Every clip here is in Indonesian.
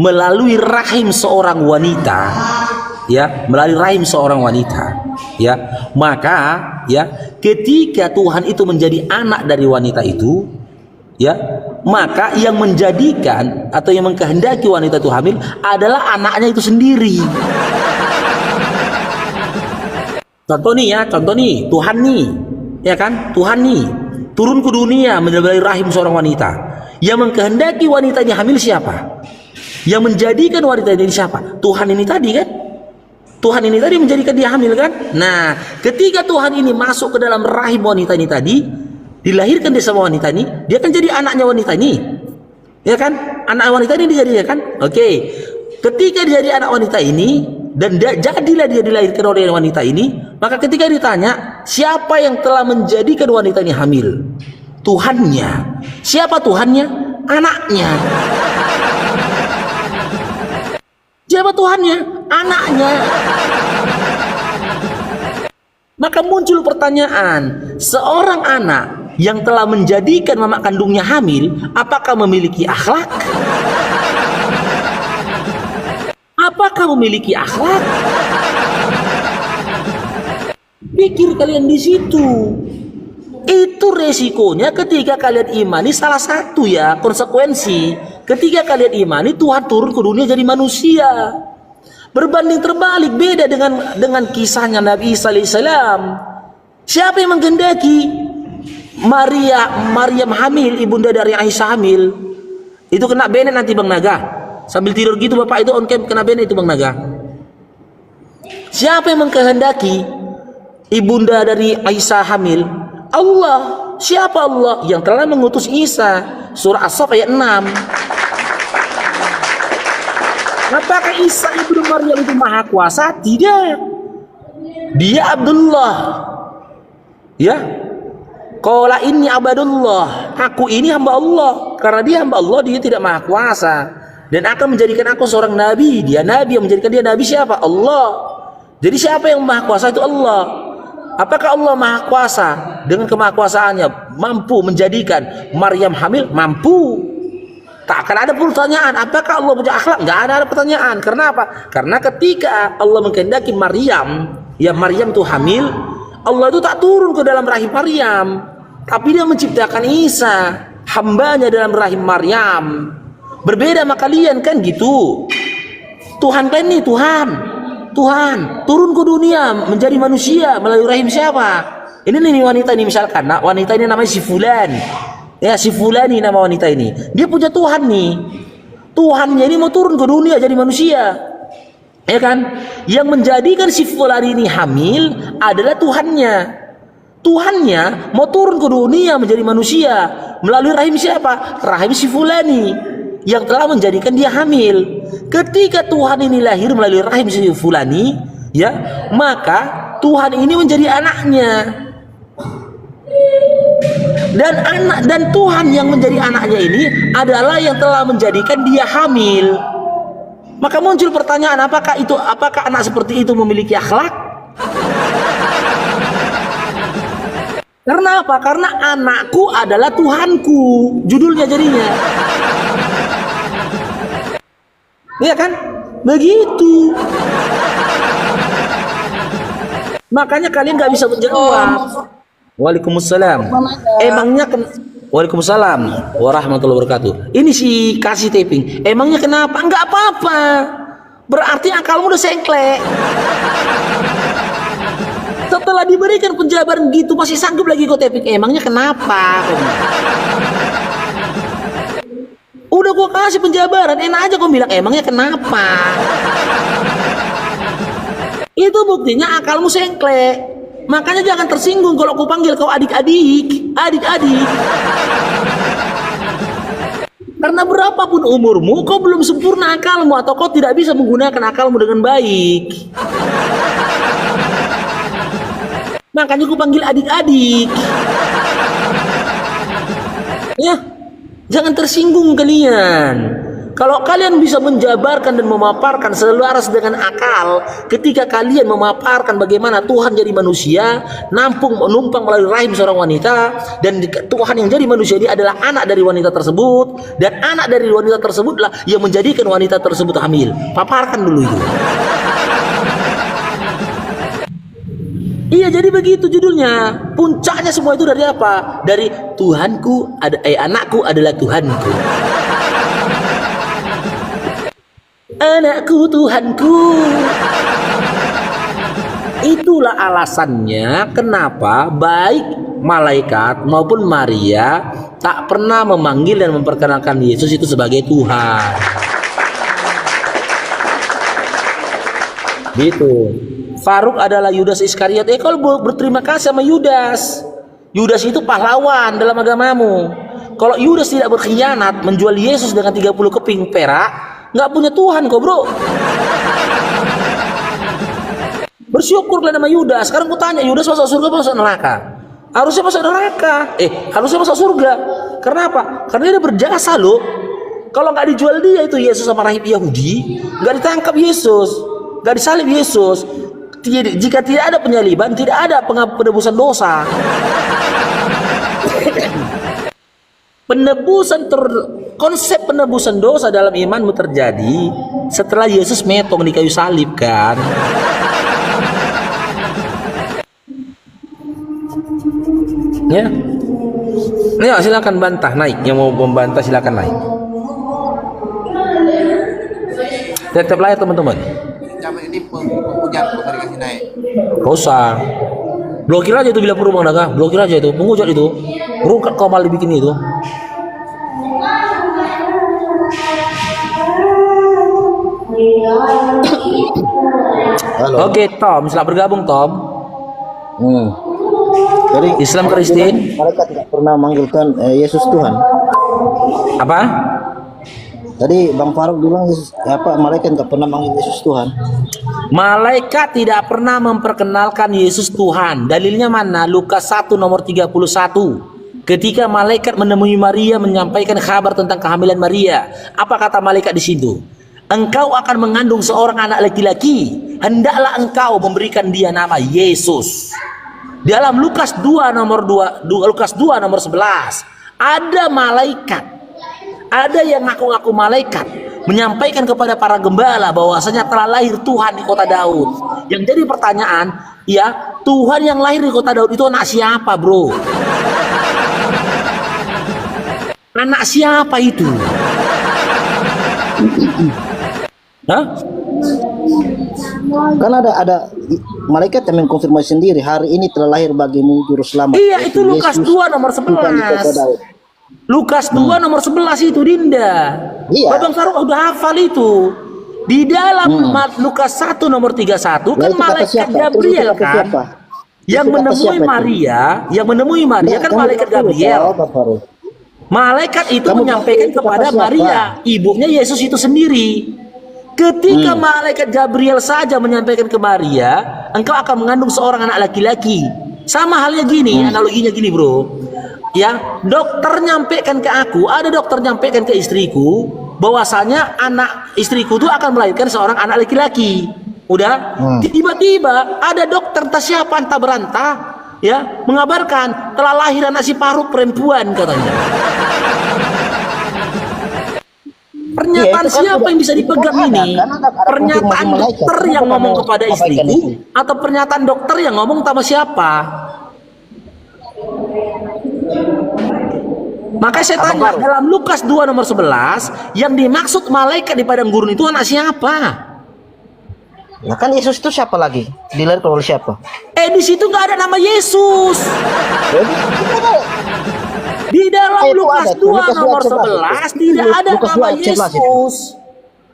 melalui rahim seorang wanita, ya, melalui rahim seorang wanita, ya, maka ya ketika Tuhan itu menjadi anak dari wanita itu, ya, maka yang menjadikan atau yang mengkehendaki wanita itu hamil adalah anaknya itu sendiri. Contoh nih ya, contoh nih, Tuhan nih, ya kan, Tuhan nih turun ke dunia melalui rahim seorang wanita. Yang mengkehendaki wanita ini hamil siapa? Yang menjadikan wanita ini siapa? Tuhan ini tadi kan? Tuhan ini tadi menjadikan dia hamil kan? Nah, ketika Tuhan ini masuk ke dalam rahim wanita ini tadi, dilahirkan dia sama wanita ini, dia akan jadi anaknya wanita ini, ya kan? Anak wanita ini dijadikan kan? Oke. Ketika dia jadi anak wanita ini dan jadilah dia dilahirkan oleh wanita ini, maka ketika ditanya siapa yang telah menjadikan wanita ini hamil, Tuhannya. Siapa Tuhannya? Anaknya. Siapa Tuhannya? Anaknya. Maka muncul pertanyaan, seorang anak yang telah menjadikan mama kandungnya hamil, apakah memiliki akhlak? Apakah memiliki akhlak? Pikir kalian di situ. Itu resikonya ketika kalian imani salah satu ya konsekuensi. Ketika kalian imani Tuhan turun ke dunia jadi manusia. Berbanding terbalik beda dengan kisahnya Nabi Isa alaihissalam. Siapa yang menghendaki Maryam hamil, ibunda dari Aisyah hamil? Itu kena benet nanti Bang Naga. Sambil tidur gitu Bapak itu on cam kena benet itu Bang Naga. Siapa yang menghendaki ibunda dari Aisyah hamil? Allah. Siapa Allah? Yang telah mengutus Isa. Surah As-Saff ayat 6. Apakah Isa ibnu Maryam itu maha kuasa? Tidak. Dia Abdullah. Ya. Qala inni abadullah. Aku ini hamba Allah. Karena dia hamba Allah, dia tidak maha kuasa. Dan akan menjadikan aku seorang nabi. Dia nabi, yang menjadikan dia nabi siapa? Allah. Jadi siapa yang maha kuasa itu Allah. Apakah Allah maha kuasa dengan kemahakuasaannya mampu menjadikan Maryam hamil? Mampu. Tak akan ada pertanyaan apakah Allah punya akhlak? Nggak ada pertanyaan. Karena apa? Karena ketika Allah mengkehendaki Maryam, ya Maryam itu hamil, Allah itu tak turun ke dalam rahim Maryam, tapi dia menciptakan Isa, hambanya dalam rahim Maryam. Berbeda sama kalian kan gitu. Tuhan kan nih Tuhan turun ke dunia menjadi manusia melalui rahim siapa? Ini nih wanita ini misalkan, nah, wanita ini namanya si Fulan. Ya, si Fulani nama wanita ini. Dia punya Tuhan nih. Tuhannya ini mau turun ke dunia jadi manusia. Ya kan? Yang menjadikan si Fulani ini hamil adalah Tuhannya. Tuhannya mau turun ke dunia menjadi manusia melalui rahim siapa? Rahim si Fulani yang telah menjadikan dia hamil. Ketika Tuhan ini lahir melalui rahim si Fulani, ya, maka Tuhan ini menjadi anaknya. Dan Tuhan yang menjadi anaknya ini adalah yang telah menjadikan dia hamil. Maka muncul pertanyaan, apakah anak seperti itu memiliki akhlak? Karena apa? Karena anakku adalah Tuhanku. Judulnya jadinya. Iya kan? Begitu. Makanya kalian gak bisa menjawab. Waalaikumsalam. Emangnya Waalaikumsalam warahmatullahi wabarakatuh. Ini si kasih taping. Emangnya kenapa? Enggak apa-apa. Berarti akalmu udah sengklek. Setelah diberikan penjabaran gitu masih sanggup lagi kau taping. Emangnya kenapa? Udah gua kasih penjabaran, enak aja kau bilang emangnya kenapa? Itu buktinya akalmu sengklek. Makanya jangan tersinggung kalau aku panggil kau adik-adik. Karena berapapun umurmu, kau belum sempurna akalmu atau kau tidak bisa menggunakan akalmu dengan baik. Makanya aku panggil adik-adik. Ya, jangan tersinggung kalian. Kalau kalian bisa menjabarkan dan memaparkan selaras dengan akal, ketika kalian memaparkan bagaimana Tuhan jadi manusia, menumpang melalui rahim seorang wanita, dan Tuhan yang jadi manusia ini adalah anak dari wanita tersebut, dan anak dari wanita tersebutlah yang menjadikan wanita tersebut hamil. Paparkan dulu itu. Iya, jadi begitu judulnya. Puncaknya semua itu dari apa? Dari Tuhanku anakku adalah Tuhanku. Anakku Tuhanku. Itulah alasannya kenapa baik malaikat maupun Maria tak pernah memanggil dan memperkenalkan Yesus itu sebagai Tuhan. Gitu. Faruk adalah Yudas Iskariot. Kalau berterima kasih sama Yudas. Yudas itu pahlawan dalam agamamu. Kalau Yudas tidak berkhianat menjual Yesus dengan 30 keping perak, nggak punya Tuhan kok, bro. Bersyukurlah nama Yudas. Sekarang ku tanya, Yudas masuk surga apa masuk neraka? Harusnya masuk neraka. Harusnya masuk surga. Karena apa? Karena dia berjasa loh. Kalau nggak dijual dia itu Yesus sama rahib Yahudi, nggak ditangkap Yesus, nggak disalib Yesus. Jika tidak ada penyaliban, tidak ada penebusan dosa. Konsep penebusan dosa dalam imanmu terjadi setelah Yesus metong di kayu salib, kan? Ya. Ya, silakan bantah, naik. Yang mau membantah silakan naik. Tetap layar teman-teman. Ini penghujat bukan dikasih naik. Gak usah. Blokir aja itu bila perlu Bang Naga. Blokir aja itu. Penghujat itu. Rungkat kau malah bikin itu. Halo. Oke, Tom, selamat bergabung, Tom. Jadi Islam Kristen. mereka tidak pernah manggilkan Yesus Tuhan. Apa? Tadi Bang Faruk bilang malaikat tidak pernah manggil Yesus Tuhan. Malaikat tidak pernah memperkenalkan Yesus Tuhan. Dalilnya mana? Lukas 1 nomor 31. Ketika malaikat menemui Maria menyampaikan kabar tentang kehamilan Maria, apa kata malaikat di situ? Engkau akan mengandung seorang anak laki-laki. Hendaklah engkau memberikan dia nama Yesus. Dalam Lukas 2 nomor 11 ada malaikat, ada yang ngaku-ngaku malaikat menyampaikan kepada para gembala bahwasanya telah lahir Tuhan di kota Daud. Yang jadi pertanyaan, ya, Tuhan yang lahir di kota Daud itu anak siapa, bro? Anak siapa itu? Hah? Kan ada malaikat yang mengkonfirmasi sendiri, hari ini telah lahir bagimu juru selamat. Iya, itu Lukas 2 nomor 11. Lukas 2 nomor 11 itu, Dinda. Iya. Babang Faruk udah hafal itu. Di dalam Lukas 1 nomor 31 kan malaikat Gabriel kan yang menemui Maria, kan malaikat Gabriel. Malaikat itu menyampaikan kepada Maria, ibunya Yesus itu sendiri. Ketika malaikat Gabriel saja menyampaikan ke Maria, engkau akan mengandung seorang anak laki-laki. Sama halnya gini, analoginya gini, bro. Ya, dokter nyampaikan ke aku, ada dokter nyampaikan ke istriku bahwasanya anak istriku itu akan melahirkan seorang anak laki-laki. Udah, tiba-tiba ada dokter entah siapa entah berantah, ya, mengabarkan telah lahir anak si Faruk perempuan katanya. Pernyataan siapa yang bisa dipegang ini? Pernyataan dokter yang ngomong kepada istriku atau pernyataan dokter yang ngomong sama siapa? Makanya saya tanya, dalam Lukas 2 nomor 11 yang dimaksud malaikat di padang gurun itu anak siapa? Nah kan Yesus itu siapa lagi? Dilahirkan oleh siapa? Di situ nggak ada nama Yesus. Di dalam Lukas 2 nomor 11 tidak ada nama Yesus.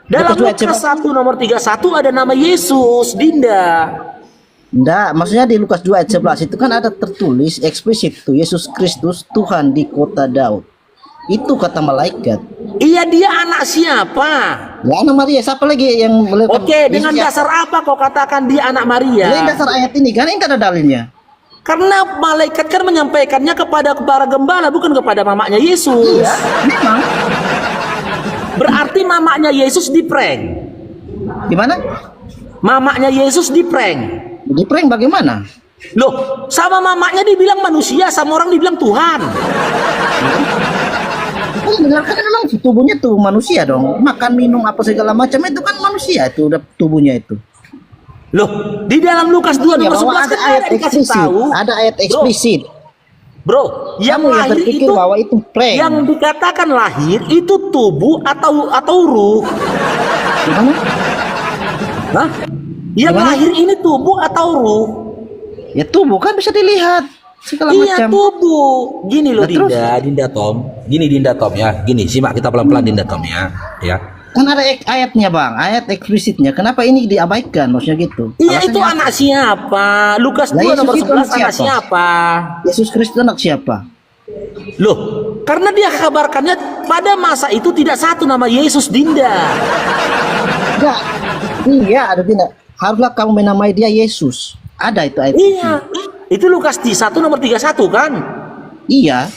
Dalam Lukas 1 nomor 31 ada nama Yesus, Dinda. Enggak, maksudnya di Lukas 2 ayat 11 itu kan ada tertulis eksplisit tuh Yesus Kristus Tuhan di kota Daud. Itu kata malaikat. Iya, dia anak siapa? Ya, anak Maria. Siapa lagi yang Oke, dengan dasar apa kau katakan dia anak Maria? Dengan dasar ayat ini kan ini ada dalilnya. Karena malaikat kan menyampaikannya kepada para gembala, bukan kepada mamanya Yesus. Iya, memang. Berarti mamanya Yesus diprank. Gimana? Mamanya Yesus diprank. Di prank bagaimana? Loh, sama mamanya dibilang manusia, sama orang dibilang Tuhan. Kan memang tubuhnya tuh manusia dong. Makan minum apa segala macam itu kan manusia itu udah tubuhnya itu. Loh, di dalam Lukas 2 Ya, nomor bahwa 11 ada kan ayat ada dikasih eksplisit. tahu. Ada ayat eksplisit. Bro, yang Kamu yang lahir berpikir itu bahwa itu prank. yang dikatakan lahir itu tubuh atau ruh? Gimana? Hah? Yang Gimana? lahir ini tubuh atau ruh? Ya tubuh kan bisa dilihat segala Iya, macam. tubuh. Gini loh Nah, terus? Dinda Tom. Gini Dinda Tom ya. Gini, simak kita pelan-pelan Dinda Tom ya. Ya. Kan ada ayatnya bang, ayat eksplisitnya. Kenapa ini diabaikan? Maksudnya gitu. Iya, Alasannya itu apa? anak siapa? Lukas Lah, 2 Yesus nomor itu 11 anak anak siapa? siapa? Yesus Kristus anak siapa? Loh, karena dia kabarkannya pada masa itu tidak satu nama Yesus, Dinda. Enggak. Iya, ada tidak? Haruslah kamu menamai dia Yesus. Ada itu ayat. Iya. Itu Lukas 1 nomor 31 kan? Iya.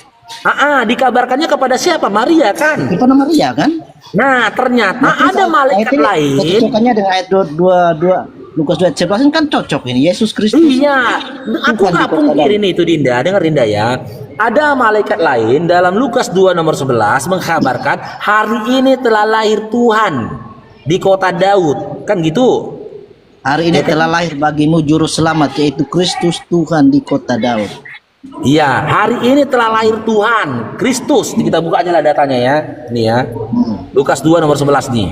Dikabarkannya kepada siapa? Maria kan? Itu nama Maria kan? Nah, ternyata Nah, terus ada malaikat ini lain. kecocokannya dengan ayat 22 Lukas 2:11 ini kan cocok ini. Yesus Kristus. Iya, aku Tuhan nggak di kota pungkirin itu Dinda, dengar Dinda ya. Ada malaikat lain dalam Lukas 2 nomor 11 mengkabarkan hari ini telah lahir Tuhan di kota Daud, kan gitu? Hari ini telah lahir bagimu juru selamat yaitu Kristus Tuhan di kota Daud. Iya, hari ini telah lahir Tuhan, Kristus. Kita buka aja lah datanya ya. Ini ya. Lukas 2 nomor 11 nih.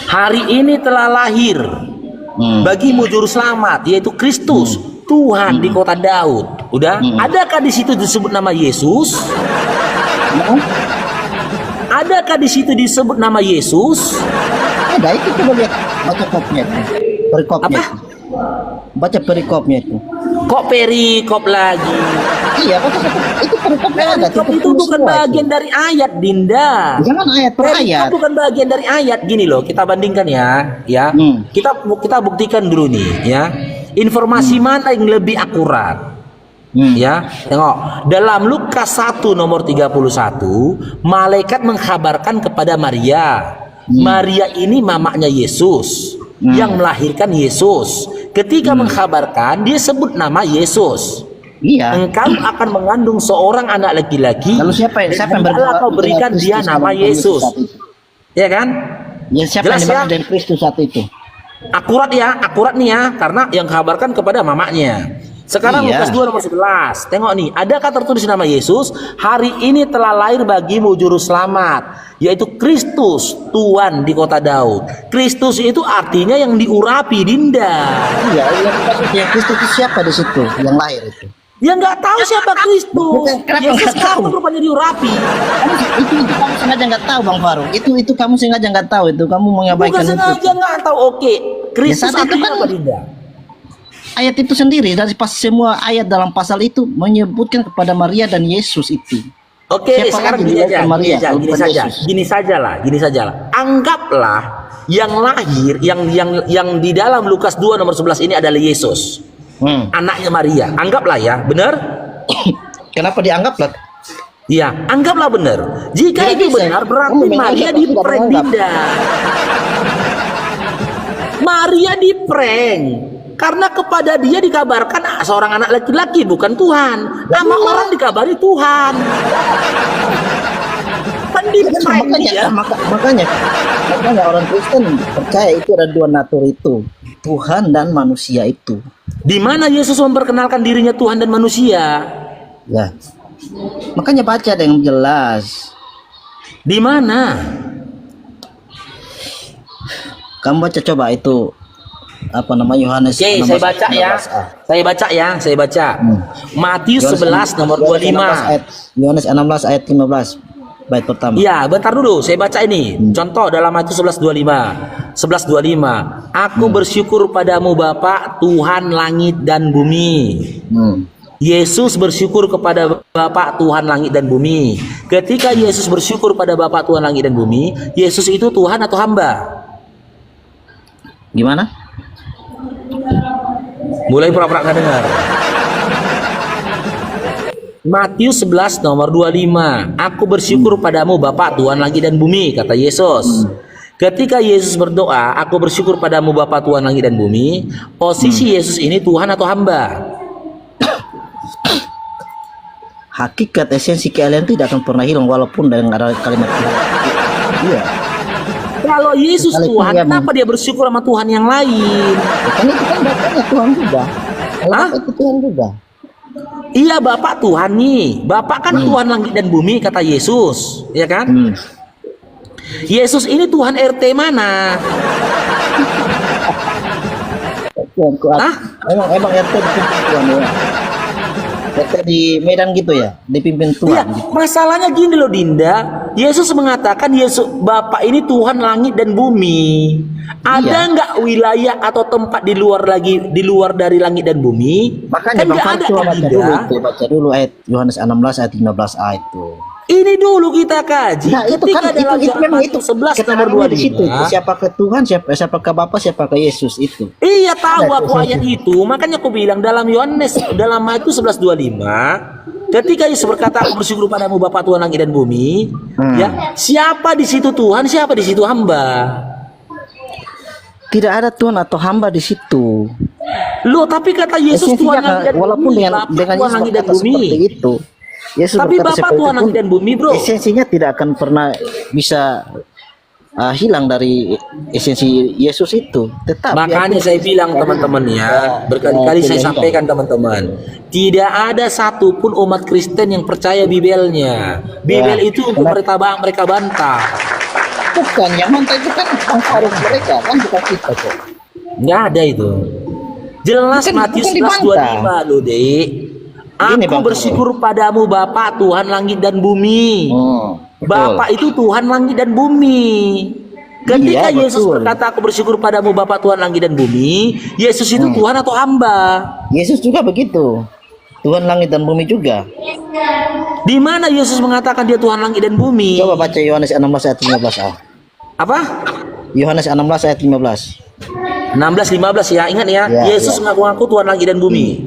Hari ini telah lahir bagimu juru selamat yaitu Kristus Tuhan di kota Daud. Udah? Adakah di situ disebut nama Yesus? Adakah di situ disebut nama Yesus? Ada itu coba lihat baca kopnya itu. Perikopnya. Apa? Itu. Baca perikopnya itu. Kok perikop lagi? Iya, itu perikopnya ada. Perikop itu bukan bagian dari ayat, Dinda. Jangan ayat per Perikop ayat. bukan bagian dari ayat. Gini loh, kita bandingkan ya. Kita buktikan dulu nih ya. Informasi mana yang lebih akurat? Ya, tengok dalam Lukas 1 nomor 31 malaikat mengkabarkan kepada Maria. Maria ini mamanya Yesus yang melahirkan Yesus. Ketika mengkabarkan dia sebut nama Yesus. Iya. Engkau akan mengandung seorang anak laki-laki. Lalu siapa yang hendaklah kau berikan dia nama Yesus. Ya kan? Ya siapa Jelas yang dimaksud ya? dari Kristus saat itu? Akurat nih ya, karena yang kabarkan kepada mamanya. Sekarang Iya. Lukas 2 nomor 11. Tengok nih, adakah tertulis nama Yesus? Hari ini telah lahir bagimu juru selamat, yaitu Kristus, Tuhan di kota Daud. Kristus itu artinya yang diurapi, Dinda. Iya, yang Kristus itu siapa di situ yang lahir itu? Ya nggak tahu siapa Kristus. Kenapa Yesus nggak tahu? kamu rupanya diurapi. Itu kamu sengaja nggak tahu Bang Faru. Itu kamu sengaja nggak tahu itu. Kamu Bukan mengabaikan itu. sengaja nggak tahu. Oke, Kristus Ya, saat itu artinya kan- apa, Dinda? Ayat itu sendiri dari pas semua ayat dalam pasal itu menyebutkan kepada Maria dan Yesus itu. Oke, Siapa sekarang lagi gini di aja, luar Maria, kalau bukan Yesus? gini saja lah. Anggaplah yang lahir, yang di dalam Lukas 2 nomor 11 ini adalah Yesus, anaknya Maria. Anggaplah ya, benar? Kenapa dianggap lah? Iya, anggaplah benar. Jika Tidak itu bisa. benar, berarti Kamu Maria menganggap, diprank, tidak menganggap. Dinda. Maria diprank. Karena kepada dia dikabarkan seorang anak laki-laki, bukan Tuhan. Nama orang dikabari Tuhan. Kan diprank dia. Makanya orang Kristen percaya itu ada dua natur itu, Tuhan dan manusia itu. Di mana Yesus memperkenalkan dirinya Tuhan dan manusia? Ya, makanya baca dengan jelas. Di mana? Kamu baca coba itu apa namanya Yohanes. Oke, saya baca ya. Saya baca. Matius 11 nomor 25. Yohanes 16 ayat 15. Bait pertama. Iya, bentar dulu, saya baca ini. Contoh dalam Matius 11:25. 11:25. Aku bersyukur padamu Bapa, Tuhan langit dan bumi. Yesus bersyukur kepada Bapa Tuhan langit dan bumi. Ketika Yesus bersyukur pada Bapa Tuhan langit dan bumi, Yesus itu Tuhan atau hamba? Gimana? Mulai pura-pura nggak dengar. Matius 11 nomor 25. Aku bersyukur padamu Bapa Tuhan langit dan bumi, kata Yesus. Ketika Yesus berdoa, aku bersyukur padamu Bapa Tuhan langit dan bumi, posisi Yesus ini Tuhan atau hamba? Hakikat esensi kealian tidak akan pernah hilang walaupun dengan ada kalimat Tuhan. Iya. Kalau Yesus Kali itu Tuhan, dia kenapa dia bersyukur sama Tuhan yang lain? Kan itu kan bapaknya Tuhan juga. Kalau Hah? bapak itu Tuhan juga. Iya, Bapak Tuhan nih. Bapak kan Tuhan langit dan bumi, kata Yesus, ya kan? Yesus ini Tuhan RT mana? Tuhan kuat. Hah? Emang RT dipimpin Tuhan ya. RT di Medan gitu ya, dipimpin Iya, Tuhan. Gitu. masalahnya gini loh Dinda. Yesus mengatakan Yesus Bapak ini Tuhan langit dan bumi. Ada Iya. nggak wilayah atau tempat di luar dari langit dan bumi? Makanya Kan Bang nggak Farid ada coba kan, baca Dinda? dulu itu, baca dulu ayat Yohanes 16 ayat 15a itu. Ini dulu kita kaji. Nah, itu Ketika kan dalam itu memang itu 11 nomor keterangannya di situ. 25. Siapa ke Tuhan, siapa ke Bapa, siapa ke Yesus itu. Iya tahu Nah, aku ayat itu, makanya aku bilang dalam Matius 11:25, ketika Yesus berkata aku bersyukur padamu Bapa Tuhan langit dan bumi, ya siapa di situ Tuhan, siapa di situ hamba? Tidak ada Tuhan atau hamba di situ. Loh, tapi kata Yesus Esensinya Tuhan langit dan walaupun bumi, dengan Bapak Tuhan Yesus langit dan berkata bumi. seperti itu. Yesus Tapi berkata Bapak seperti Tuhan itu langit dan bumi, bro. esensinya tidak akan pernah bisa hilang dari esensi Yesus itu. Tetap. Makanya saya bilang teman-teman ya, berkali-kali saya sampaikan teman-teman, tidak ada satupun umat Kristen yang percaya Bibelnya. Bibel itu untuk mereka bantah. Bukan yang mantap itu kan Bang Farid mereka kan bukan kita kok. Nggak ada itu. Jelas Bukan- Matius bukan dibantah. 11:25 loh, Dek. Gini, Aku Bang bersyukur padamu Bapa Tuhan langit dan bumi. Betul. Bapak itu Tuhan langit dan bumi. Ketika Iya, Yesus betul. berkata aku bersyukur padamu Bapa Tuhan langit dan bumi, Yesus itu Tuhan atau hamba? Yesus juga begitu. Tuhan langit dan bumi juga. Di mana Yesus mengatakan dia Tuhan langit dan bumi? Coba baca Yohanes 16 ayat 15a. Apa? Yohanes 16 ayat 15. 16-15 ya, ingat ya. Ya, Yesus ngaku-ngaku Tuhan langit dan bumi.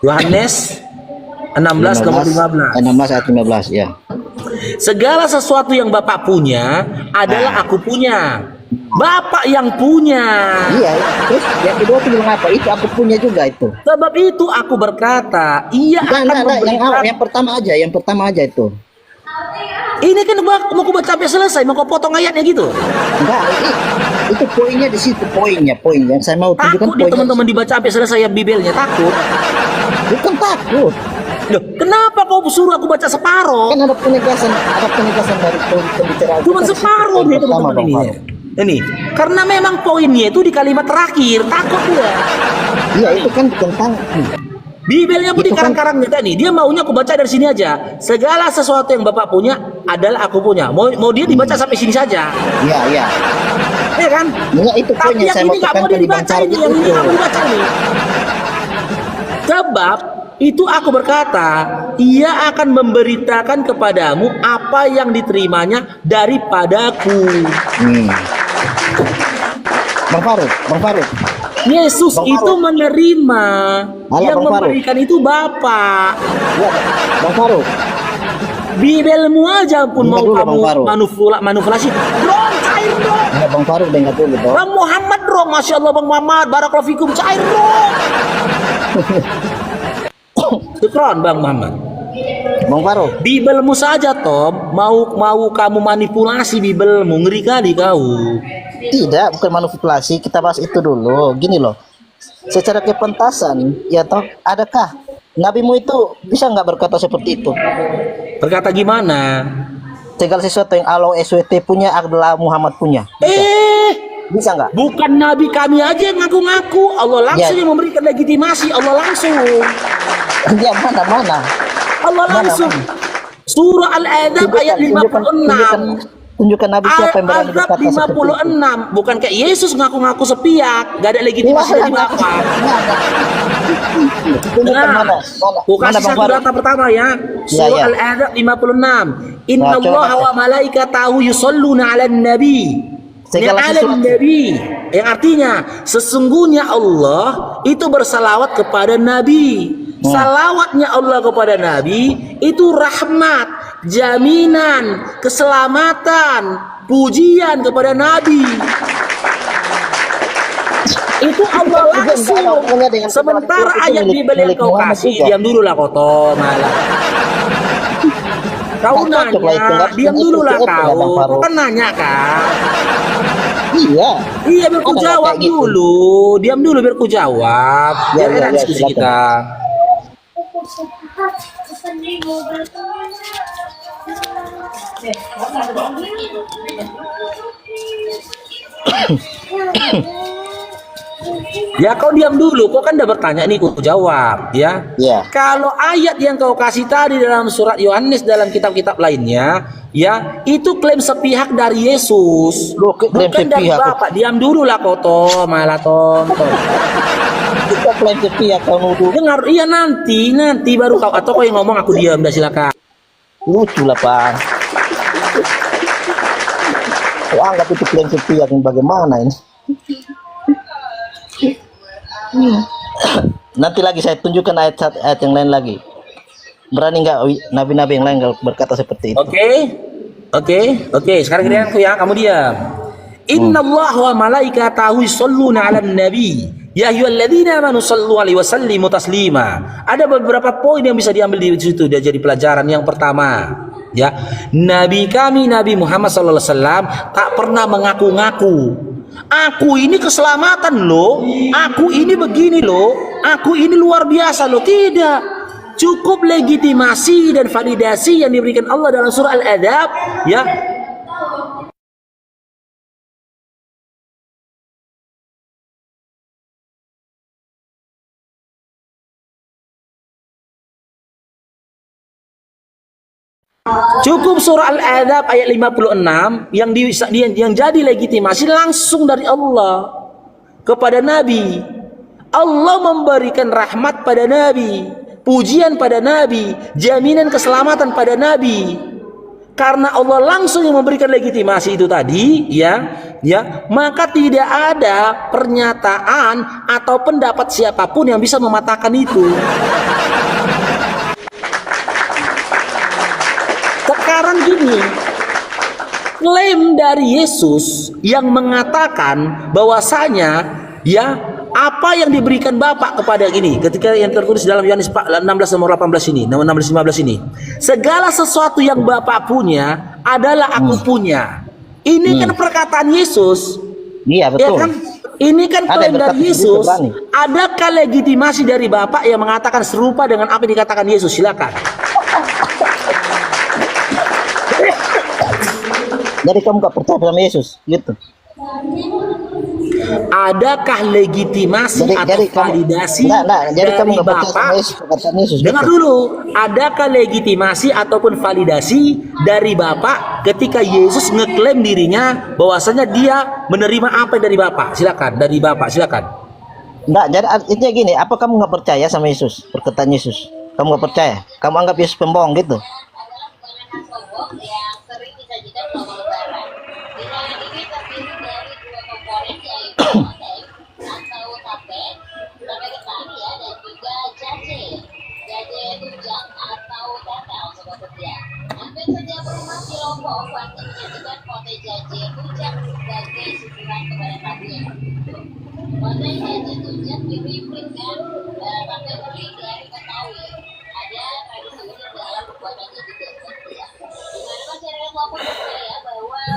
Yohanes 16 nomor 15. 16 ayat 15 ya. Segala sesuatu yang Bapak punya adalah aku punya. Bapak yang punya. Iya, terus yang kedua tuh bilang apa? Itu aku punya juga itu. Sebab itu aku berkata, ia akan memberikan. Yang pertama aja itu. Ini kan mau aku baca sampai selesai, mau kau potong ayatnya gitu. Enggak, itu poinnya di situ, poin yang saya mau tunjukkan Takut dia teman-teman dibaca sampai selesai ya Bibelnya, takut. Bukan takut. Loh, kenapa kau suruh aku baca separoh? Kan ada penegasan dari pembicaraan. Cuma Kita di situ, separuh poin dia pertama, teman-teman Bang ini. Farid. Ini, karena memang poinnya itu di kalimat terakhir, takut dia. Iya, itu kan tentang Bibelnya pun Itu kan- dikarang-karang kita nih. Dia maunya aku baca dari sini aja. Segala sesuatu yang Bapak punya adalah aku punya. Mau dia dibaca sampai sini saja. iya. Ya kan? Iya, itu poin Tapi yang yang saya ini mau nggak mau tekankan di Bang dibaca Farid ini, yang ini itu. nggak mau dibaca ini. Sebab itu aku berkata, ia akan memberitakan kepadamu apa yang diterimanya daripadaku. Bang Farid. Yesus Bang itu Farouk. menerima, Halo, yang Bang Farouk. memberikan itu Bapa. Iya, Bang Farid. Bibelmu aja pun Dengar mau dulu, kamu Bang Farouk. manipulasi. Dong, cair dong. Enggak, Bang Farid dengar dulu dong. Bang Muhammad dong, Masya Allah Bang Muhammad, Barakallahu fikum, cair dong. Syukron Bang Muhammad. Bang Farid. Bibelmu saja Tom, mau kamu manipulasi Bibelmu, ngeri kali kau. Tidak, bukan manipulasi. Kita bahas itu dulu. Gini loh. Secara kepentasan, ya toh, adakah nabimu itu bisa nggak berkata seperti itu? Berkata gimana? Segala sesuatu yang Allah SWT punya adalah Muhammad punya. Bisa nggak? Bukan Nabi kami aja yang ngaku-ngaku, Allah langsung Ya. yang memberikan legitimasi, Allah langsung. Dia mana? Allah langsung. Surah Al-Adab ayat 56. Tunjukkan Nabi siapa yang berani Al-Adab berkata seperti itu. 56. Bukan kayak Yesus ngaku-ngaku sepiak, gak ada legitimasi dari Bapa. Tunjukkan mana? Bukan Mana Bang satu Farid? data pertama ya. Surah ya. Al-Adab 56. Inna Nah, coba Allah wa malaikatahu yusalluna 'alan nabi. Segala sesuatu. Nabi. Yang artinya sesungguhnya Allah itu bersalawat kepada Nabi. Salawatnya Allah kepada Nabi itu rahmat, jaminan, keselamatan, pujian kepada Nabi. Itu Allah langsung. Sementara ayat di balik kau kasih, diam dulu lah koto malah. Kau nanya, diam dulu lah kau. Kau kan nanya kan? Iya, biar ku jawab dulu. Diam dulu biar ku jawab. Biar enak diskusi kita. Ya kau diam dulu, kau kan udah bertanya nih, ku jawab ya. Kalau ayat yang kau kasih tadi dalam surat Yohanes dalam kitab-kitab lainnya, ya itu klaim sepihak dari Yesus, bukan dari Bapak. Diam dulu lah kau toh, malah tonton. Kita klaim sepihak kau nuduh. Dengar, iya nanti baru kau atau kau yang ngomong, aku diam, dah silakan. Lucu lah Pak. Kau anggap itu klaim sepihak yang bagaimana ini? Nanti lagi saya tunjukkan ayat yang lain lagi. Berani nggak nabi-nabi yang lain berkata seperti itu? Oke. Sekarang giliran aku ya, kamu diam. Inna Allah wa malaikatahu yusholluna 'alan nabi. Ya ayyuhalladzina amanu shallu 'alaihi wa sallimu taslima. Ada beberapa poin yang bisa diambil di situ, dia jadi pelajaran. Yang pertama, ya, Nabi kami Nabi Muhammad sallallahu alaihi wasallam tak pernah mengaku-ngaku. Aku ini keselamatan loh, aku ini begini loh, aku ini luar biasa loh. Tidak, cukup legitimasi dan validasi yang diberikan Allah dalam surah Al-Adzab, ya. Cukup surah Al-Adzab ayat 56 yang jadi legitimasi langsung dari Allah kepada Nabi. Allah memberikan rahmat pada Nabi, pujian pada Nabi, jaminan keselamatan pada Nabi. Karena Allah langsung yang memberikan legitimasi itu tadi, ya, maka tidak ada pernyataan atau pendapat siapapun yang bisa mematahkan itu. Sekarang gini, klaim dari Yesus yang mengatakan bahwasanya, ya, apa yang diberikan Bapak kepada ini, ketika yang tertulis dalam Yohanes 16 nomor 18 ini, nomor 16 15 ini, segala sesuatu yang Bapak punya adalah aku punya. Ini kan perkataan Yesus. Iya, betul. Ya kan? Ini kan klaim dari Yesus. Adakah legitimasi dari Bapak yang mengatakan serupa dengan apa yang dikatakan Yesus? Silakan. Jadi kamu gak percaya sama Yesus, gitu? Adakah legitimasi atau validasi dari Bapak? Dengar dulu, adakah legitimasi ataupun validasi dari Bapak ketika Yesus ngeklaim dirinya bahwasanya dia menerima apa dari Bapak? Silakan, dari Bapak, silakan. Enggak, jadi artinya gini, apa kamu nggak percaya sama Yesus, perkataan Yesus? Kamu nggak percaya? Kamu anggap Yesus pembohong gitu?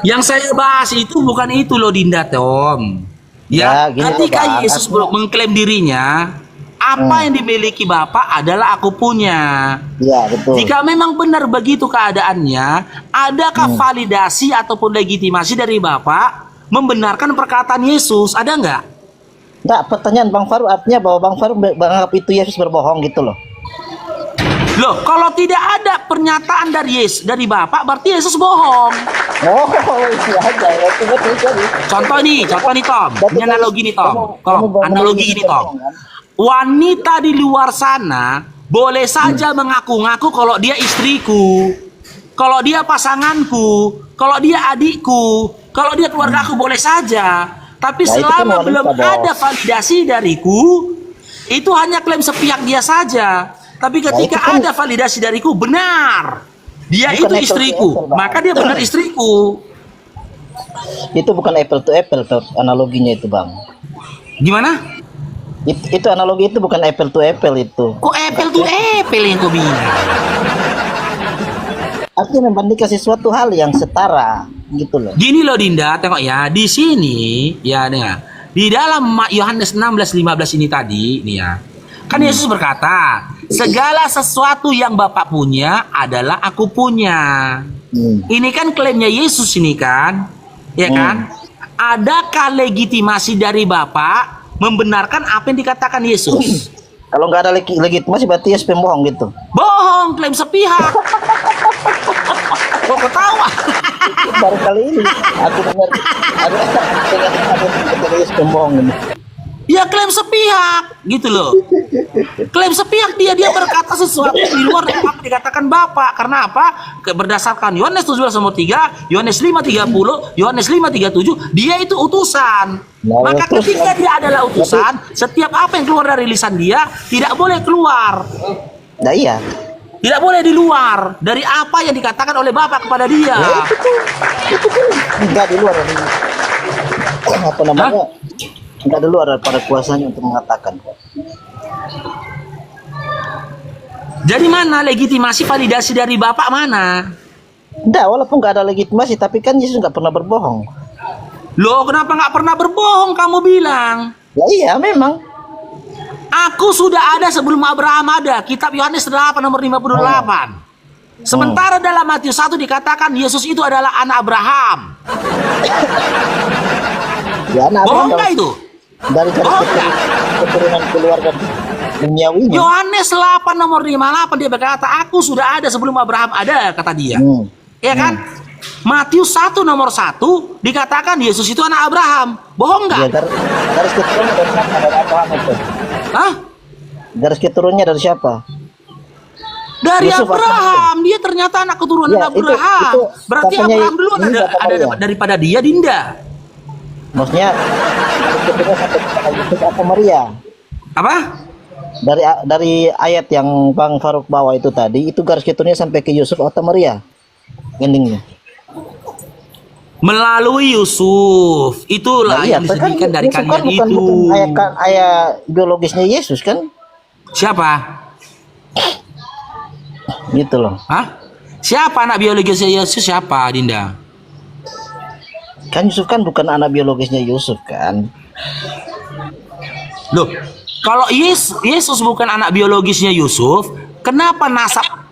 Yang saya bahas itu bukan itu loh, Dinda Tom. Ya, ketika Yesus mengklaim dirinya, apa yang dimiliki Bapak adalah aku punya. Ya, betul. Jika memang benar begitu keadaannya, adakah validasi ataupun legitimasi dari Bapak membenarkan perkataan Yesus? Ada nggak? Enggak, pertanyaan Bang Faru artinya bahwa Bang Faru menganggap itu Yesus berbohong gitu loh. Loh, kalau tidak ada pernyataan dari Yesus, dari Bapak, berarti Yesus bohong. Oh, iya aja. Contoh nih Tom. Ini analogi nih Tom. Analogi ini Tom. Wanita di luar sana boleh saja mengaku-ngaku kalau dia istriku, kalau dia pasanganku, kalau dia adikku, kalau dia keluarga aku, boleh saja. Tapi selama belum ada validasi dariku, Itu hanya klaim sepihak dia saja. Tapi ketika kan ada validasi dariku, benar. Dia bukan itu apple to istriku, apple, Bang. maka dia benar istriku. Itu bukan apple to apple analoginya itu, Bang. Gimana? Itu analogi itu bukan apple to apple itu. Kok apple to apple yang kau bilang? Artinya membandingkan sesuatu hal yang setara gitu loh. Gini loh Dinda, tengok ya, di sini ya dengar. Di dalam Yohanes 16:15 ini tadi nih ya. Kan Yesus berkata, segala sesuatu yang Bapa punya adalah aku punya. Ini kan klaimnya Yesus ini kan. Ya kan? Adakah legitimasi dari Bapa membenarkan apa yang dikatakan Yesus? Kalau nggak ada legitimasi berarti Yesus pembohong gitu. Bohong, klaim sepihak. Kok ketawa? Baru kali ini aku dengar ada Yesus pembohong ini. Ya klaim sepihak gitu loh. Klaim sepihak dia berkata sesuatu di luar dari apa dikatakan Bapak. Karena apa? Berdasarkan Yohanes 17:3, Yohanes 5:30, Yohanes 5:37, dia itu utusan. Maka ketika dia adalah utusan, setiap apa yang keluar dari lisan dia tidak boleh keluar. Nah iya. Tidak boleh di luar dari apa yang dikatakan oleh Bapak kepada dia. Itu kan enggak di luar dari apa namanya? Enggak di luar daripada kuasanya untuk mengatakan. Jadi mana legitimasi validasi dari Bapak mana? Enggak, walaupun nggak ada legitimasi, tapi kan Yesus nggak pernah berbohong. Loh, kenapa nggak pernah berbohong kamu bilang? Ya iya, memang. Aku sudah ada sebelum Abraham ada. Kitab Yohanes 8:58. Sementara dalam Matius 1 dikatakan Yesus itu adalah anak Abraham. Ya, anak Bohong nggak itu? dari keturunan keluarga duniawinya. Yohanes 8:58 dia berkata, aku sudah ada sebelum Abraham ada, kata dia. Ya kan? Matius 1:1 dikatakan Yesus itu anak Abraham. Bohong nggak? Ya, garis keturunannya dari siapa? Dari Abraham itu. Hah? Garis keturunannya dari siapa? Dari Yusuf Abraham. Dia ternyata anak keturunan Ya, Abraham. itu Berarti papanya Abraham dulu ini ada Maria. daripada dia, Dinda. Maksudnya garis keturunan sampai kepada Yusuf atau Maria? Apa? Dari ayat yang Bang Faruk bawa itu tadi, itu garis keturunannya sampai ke Yusuf atau Maria? Endingnya. Melalui Yusuf. Itulah Iya, yang disebutkan dari Yusuf kalian bukan itu. ayah biologisnya Yesus kan? Siapa? Gitu loh. Hah? Siapa anak biologisnya Yesus? Siapa, Dinda? Kan Yusuf kan bukan anak biologisnya Yusuf kan? Loh, kalau Yesus bukan anak biologisnya Yusuf, kenapa nasab?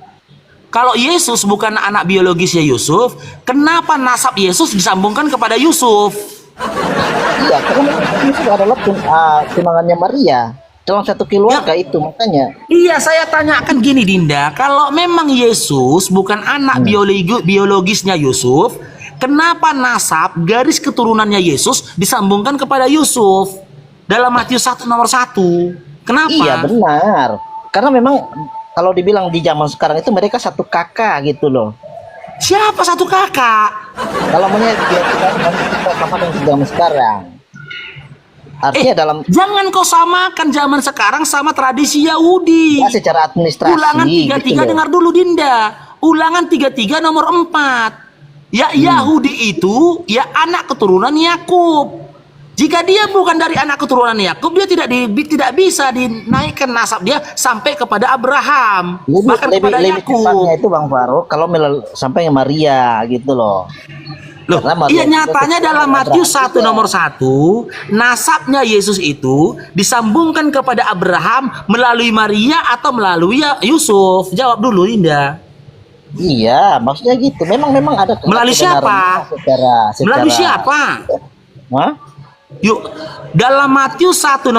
Kalau Yesus bukan anak biologisnya Yusuf, kenapa nasab Yesus disambungkan kepada Yusuf? Iya, karena Yusuf adalah tunangannya Maria. Dalam satu keluarga itu, makanya. Iya, saya tanyakan gini Dinda, kalau memang Yesus bukan anak biologisnya Yusuf, kenapa nasab garis keturunannya Yesus disambungkan kepada Yusuf dalam Matius 1:1? Kenapa? Iya benar, karena memang kalau dibilang di zaman sekarang itu mereka satu kakak gitu loh. Siapa satu kakak? Kalau melihat kita sama dengan zaman sekarang, artinya dalam Jangan kau samakan zaman sekarang sama tradisi Yahudi. ya, secara administrasi. Ulangan 33 gitu loh. dengar dulu Dinda. Ulangan 33 nomor 4. Ya Yahudi itu ya anak keturunan Yakub. Jika dia bukan dari anak keturunan Yakub, dia tidak bisa dinaikkan nasab dia sampai kepada Abraham, bahkan kepada lebih Yakub. tepatnya itu Bang Faruk kalau sampai ke Maria gitu loh. Loh, iya nyatanya dalam Matius 1:1 nasabnya Yesus itu disambungkan kepada Abraham melalui Maria atau melalui Yusuf? Jawab dulu Dinda. Iya, maksudnya gitu. Memang ada. Melalui siapa? Secara Melalui siapa? Hah? Yuk, dalam Matius 1:1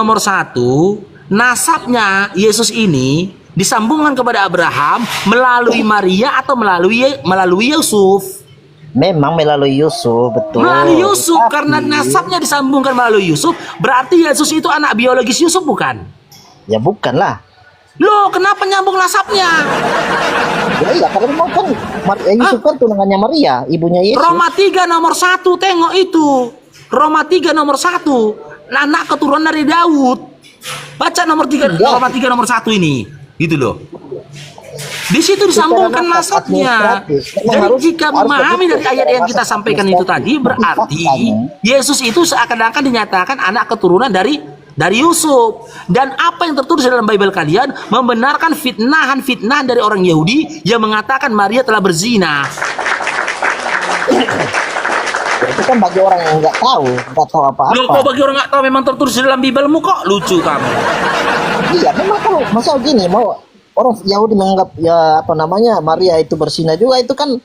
nasabnya Yesus ini disambungkan kepada Abraham melalui Maria atau melalui Yusuf? Memang melalui Yusuf, betul. Melalui Yusuf, Tapi, karena nasabnya disambungkan melalui Yusuf, berarti Yesus itu anak biologis Yusuf bukan? ya bukan lah. Loh, kenapa nyambung nasabnya? Ya iya, karena memang kan Yusuf kan tunangannya Maria, ibunya Yesus. Roma 3:1, tengok itu. Roma 3:1, anak keturunan dari Daud. Baca nomor 3, nomor 3, nomor 1 ini. Gitu loh. Di situ disambungkan nasabnya. Jadi jika memahami dari ayat yang kita sampaikan itu tadi, berarti Yesus itu seakan-akan dinyatakan anak keturunan dari Yusuf. Dan apa yang tertulis dalam Bible kalian membenarkan fitnahan dari orang Yahudi yang mengatakan Maria telah berzina. Itu kan bagi orang yang nggak tahu apa-apa. Loh, kok bagi orang nggak tahu memang tertulis dalam Biblemu, kok lucu kamu. Iya, memang kalau masa gini mau orang Yahudi menganggap ya apa namanya Maria itu berzina juga, itu kan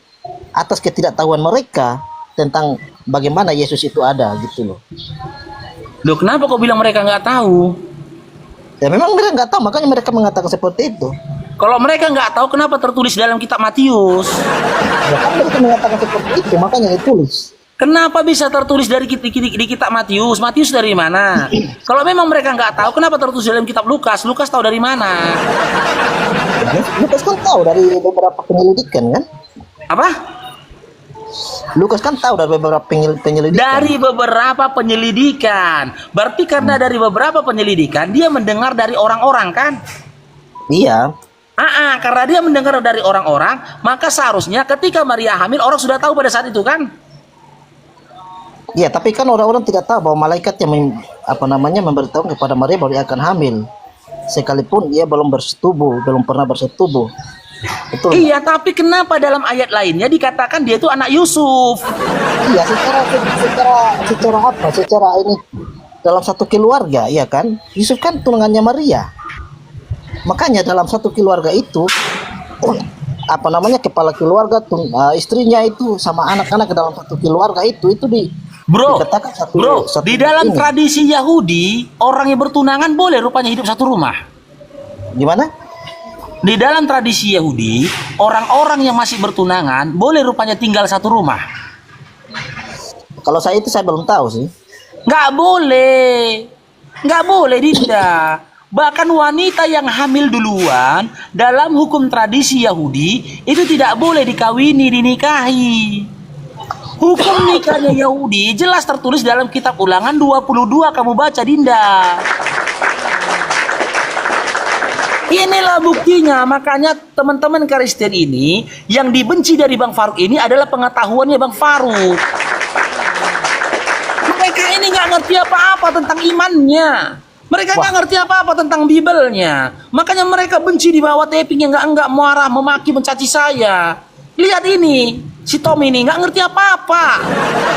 atas ketidaktahuan mereka tentang bagaimana Yesus itu ada gitu loh. Loh, kenapa kok bilang mereka nggak tahu? Ya memang mereka nggak tahu, makanya mereka mengatakan seperti itu. Kalau mereka nggak tahu, kenapa tertulis dalam kitab Matius? Ya kan mereka mengatakan seperti itu, makanya ditulis. Kenapa bisa tertulis di kitab Matius? Matius dari mana? Kalau memang mereka nggak tahu, kenapa tertulis dalam kitab Lukas? Lukas tahu dari mana? Lukas kan tahu dari beberapa penyelidikan kan? Apa? Lukas kan tahu dari beberapa penyelidikan. Dari beberapa penyelidikan. Berarti karena dari beberapa penyelidikan, dia mendengar dari orang-orang kan? Iya. Karena dia mendengar dari orang-orang, maka seharusnya ketika Maria hamil, orang sudah tahu pada saat itu kan? Iya, tapi kan orang-orang tidak tahu bahwa malaikat yang memberitahu kepada Maria bahwa dia akan hamil, sekalipun ia belum pernah bersetubuh. Betul. Iya, tapi kenapa dalam ayat lainnya dikatakan dia itu anak Yusuf? Iya, secara ini dalam satu keluarga, ya kan? Yusuf kan tunangannya Maria. Makanya dalam satu keluarga itu kepala keluarga istrinya itu sama anak-anak dalam satu keluarga itu Bro, di dalam tradisi Yahudi, orang yang bertunangan boleh rupanya hidup satu rumah. Gimana? Di dalam tradisi Yahudi, orang-orang yang masih bertunangan boleh rupanya tinggal satu rumah. Kalau saya belum tahu sih. Nggak boleh Dinda. Bahkan wanita yang hamil duluan dalam hukum tradisi Yahudi itu tidak boleh dinikahi. Hukum nikahnya Yahudi jelas tertulis dalam kitab Ulangan 22, kamu baca Dinda. Inilah buktinya, makanya teman-teman Kristen ini yang dibenci dari Bang Faruk ini adalah pengetahuannya Bang Faruk. Mereka ini nggak ngerti apa-apa tentang imannya. Mereka nggak ngerti apa-apa tentang Bibelnya. Makanya mereka benci di bawah taping yang nggak marah, memaki, mencaci saya. Lihat ini, si Tom ini nggak ngerti apa-apa.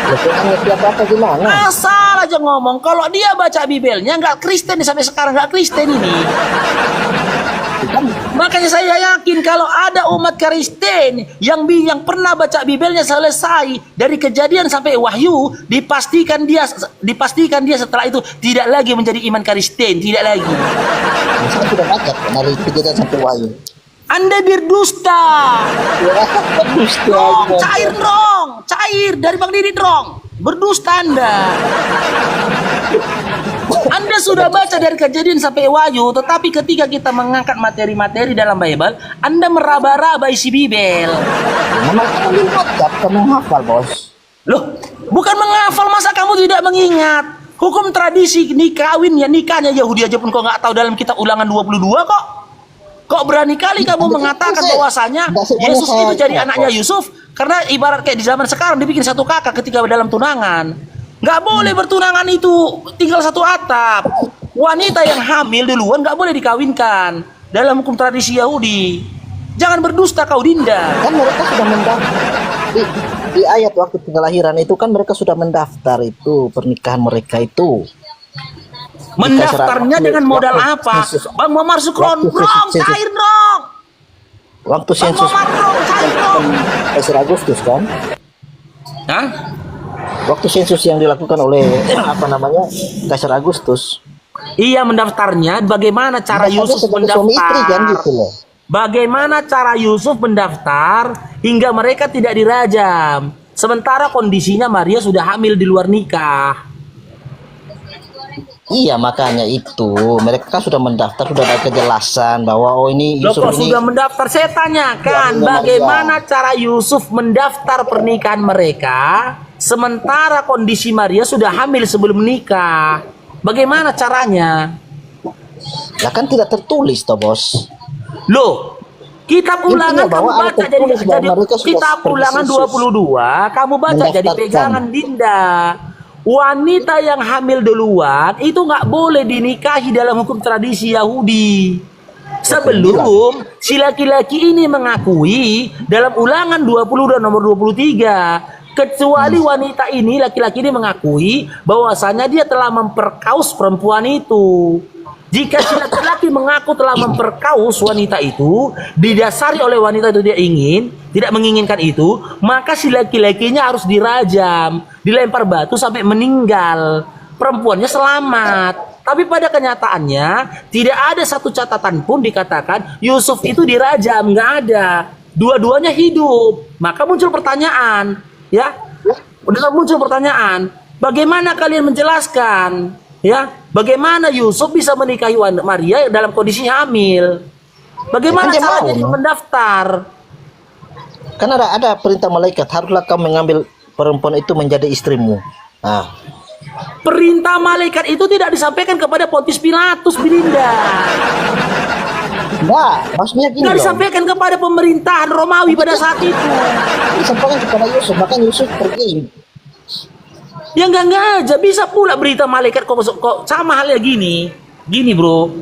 Nggak ngerti apa-apa gimana? Asal aja ngomong. Kalau dia baca Bibelnya nggak Kristen, sampai sekarang nggak Kristen ini. Makanya saya yakin kalau ada umat Kristen yang pernah baca Bibelnya selesai dari Kejadian sampai Wahyu, dipastikan dia setelah itu tidak lagi menjadi iman Kristen, tidak lagi. Saya sudah baca dari Kejadian sampai Wahyu. Anda berdusta. Cair dari Bang Didi dong. Berdusta Anda. Anda sudah baca dari Kejadian sampai Wahyu, tetapi ketika kita mengangkat materi-materi dalam Bible, Anda meraba-raba isi Bibel. Memang kamu baca, kamu menghafal, Bos. Loh, bukan menghafal, masa kamu tidak mengingat? Hukum tradisi nikahnya Yahudi aja pun kok nggak tahu dalam kitab Ulangan 22 kok. Kok berani kali kamu mengatakan bahwasanya Yesus itu jadi anaknya Yusuf? Karena ibarat kayak di zaman sekarang dibikin satu kakak ketika dalam tunangan. Nggak boleh bertunangan itu tinggal satu atap. Wanita yang hamil duluan nggak boleh dikawinkan dalam hukum tradisi Yahudi. Jangan berdusta kau Dinda. Kan mereka sudah mendaftar di ayat waktu kelahiran itu, kan mereka sudah mendaftar itu pernikahan mereka itu. Mendaftarnya dengan modal apa? Bang Momar Sukron, cair dong. Waktu sensus Kaisar Agustus kan? Hah? Waktu sensus yang dilakukan oleh Kaisar Agustus. Iya, mendaftarnya bagaimana cara Yusuf mendaftar? Kan, gitu loh. Bagaimana cara Yusuf mendaftar hingga mereka tidak dirajam? Sementara kondisinya Maria sudah hamil di luar nikah. Iya, makanya itu mereka kan sudah mendaftar, sudah ada kejelasan bahwa ini Yusuf ini sudah mendaftar. Saya tanyakan bagaimana cara Yusuf mendaftar pernikahan mereka sementara kondisi Maria sudah hamil sebelum menikah. Bagaimana caranya? Lah kan tidak tertulis toh bos. Loh, kitab Intinya ulangan kamu bahwa ada baca jadi tertulis bahwa mereka sudah kitab pergi ulangan Yesus 22, kamu baca jadi mendaftarkan. pegangan Dinda. Wanita yang hamil duluan itu nggak boleh dinikahi dalam hukum tradisi Yahudi. Sebelum si laki-laki ini mengakui dalam ulangan 20 dan nomor 23, kecuali wanita ini, laki-laki ini mengakui bahwasanya dia telah memperkaus perempuan itu. Jika si laki-laki mengaku telah memperkaus wanita itu, didasari oleh wanita itu dia tidak menginginkan itu, maka si laki-lakinya harus dirajam, dilempar batu sampai meninggal. Perempuannya selamat. Tapi pada kenyataannya tidak ada satu catatan pun dikatakan Yusuf itu dirajam, nggak ada. Dua-duanya hidup. Maka muncul pertanyaan, ya, udah muncul pertanyaan, bagaimana kalian menjelaskan? Ya, bagaimana Yusuf bisa menikahi Maria dalam kondisi hamil? Bagaimana Ya kan dia caranya mau, dia mendaftar? Kan ada perintah malaikat, haruslah kau mengambil perempuan itu menjadi istrimu. Nah, Perintah malaikat itu tidak disampaikan kepada Pontius Pilatus, Bilinda. enggak, maksudnya gini Tidak loh. disampaikan kepada pemerintahan Romawi pada saat itu. Disampaikan kepada Yusuf, bahkan Yusuf pergi. Ya enggak aja, bisa pula berita malaikat kok sama halnya gini. Gini, Bro.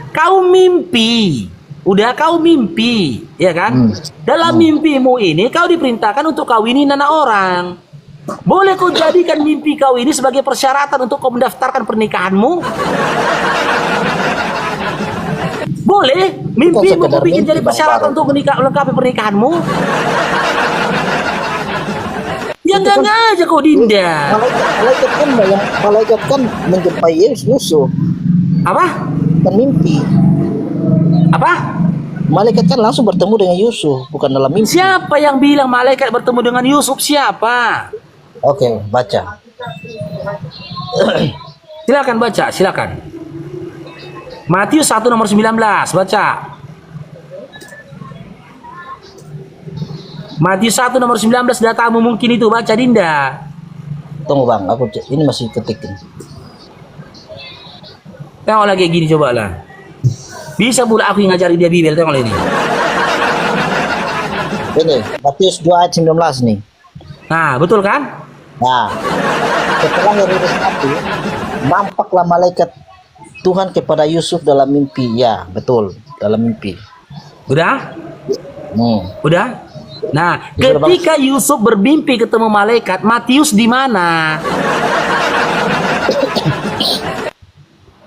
Kau mimpi. Udah kau mimpi, ya kan? Dalam mimpimu ini kau diperintahkan untuk kawinin anak orang. Boleh kau jadikan mimpi kau ini sebagai persyaratan untuk kau mendaftarkan pernikahanmu? Boleh, mimpimu kau bikin jadi persyaratan untuk melengkapi pernikahanmu? Ya enggak aja kau, Dinda. Malaikat kan menjumpai Yusuf. Apa? Kan mimpi. Apa? Malaikat kan langsung bertemu dengan Yusuf, bukan dalam mimpi. Siapa yang bilang malaikat bertemu dengan Yusuf? Siapa? Oke, baca. Silakan baca, silakan. Matius 1 nomor 19, baca. Matius 1 nomor 19, datamu mungkin itu, baca, Dinda. Tunggu bang, aku ini masih ketikin. Tengok lagi gini, coba lah. Bisa pula aku yang ngajari dia Bibel, tengok ini. Ini, Matius 2 ayat 19 nih. Nah, betul kan? Nah, setelah Herodes mati, nampaklah malaikat Tuhan kepada Yusuf dalam mimpi. Ya, betul, dalam mimpi. Udah? Udah? Nah, Bisa, ketika Yusuf bermimpi ketemu malaikat, Matius di mana?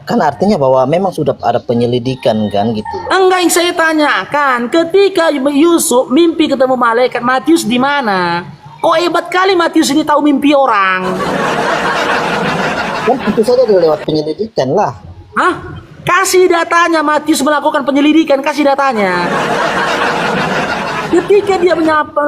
Kan artinya bahwa memang sudah ada penyelidikan kan gitu. Enggak, yang saya tanyakan, ketika Yusuf mimpi ketemu malaikat, Matius di mana? Kok hebat kali Matius ini tahu mimpi orang? Kan itu saja dia lewat penyelidikan lah. Hah? Kasih datanya, Matius melakukan penyelidikan, kasih datanya. Ketika dia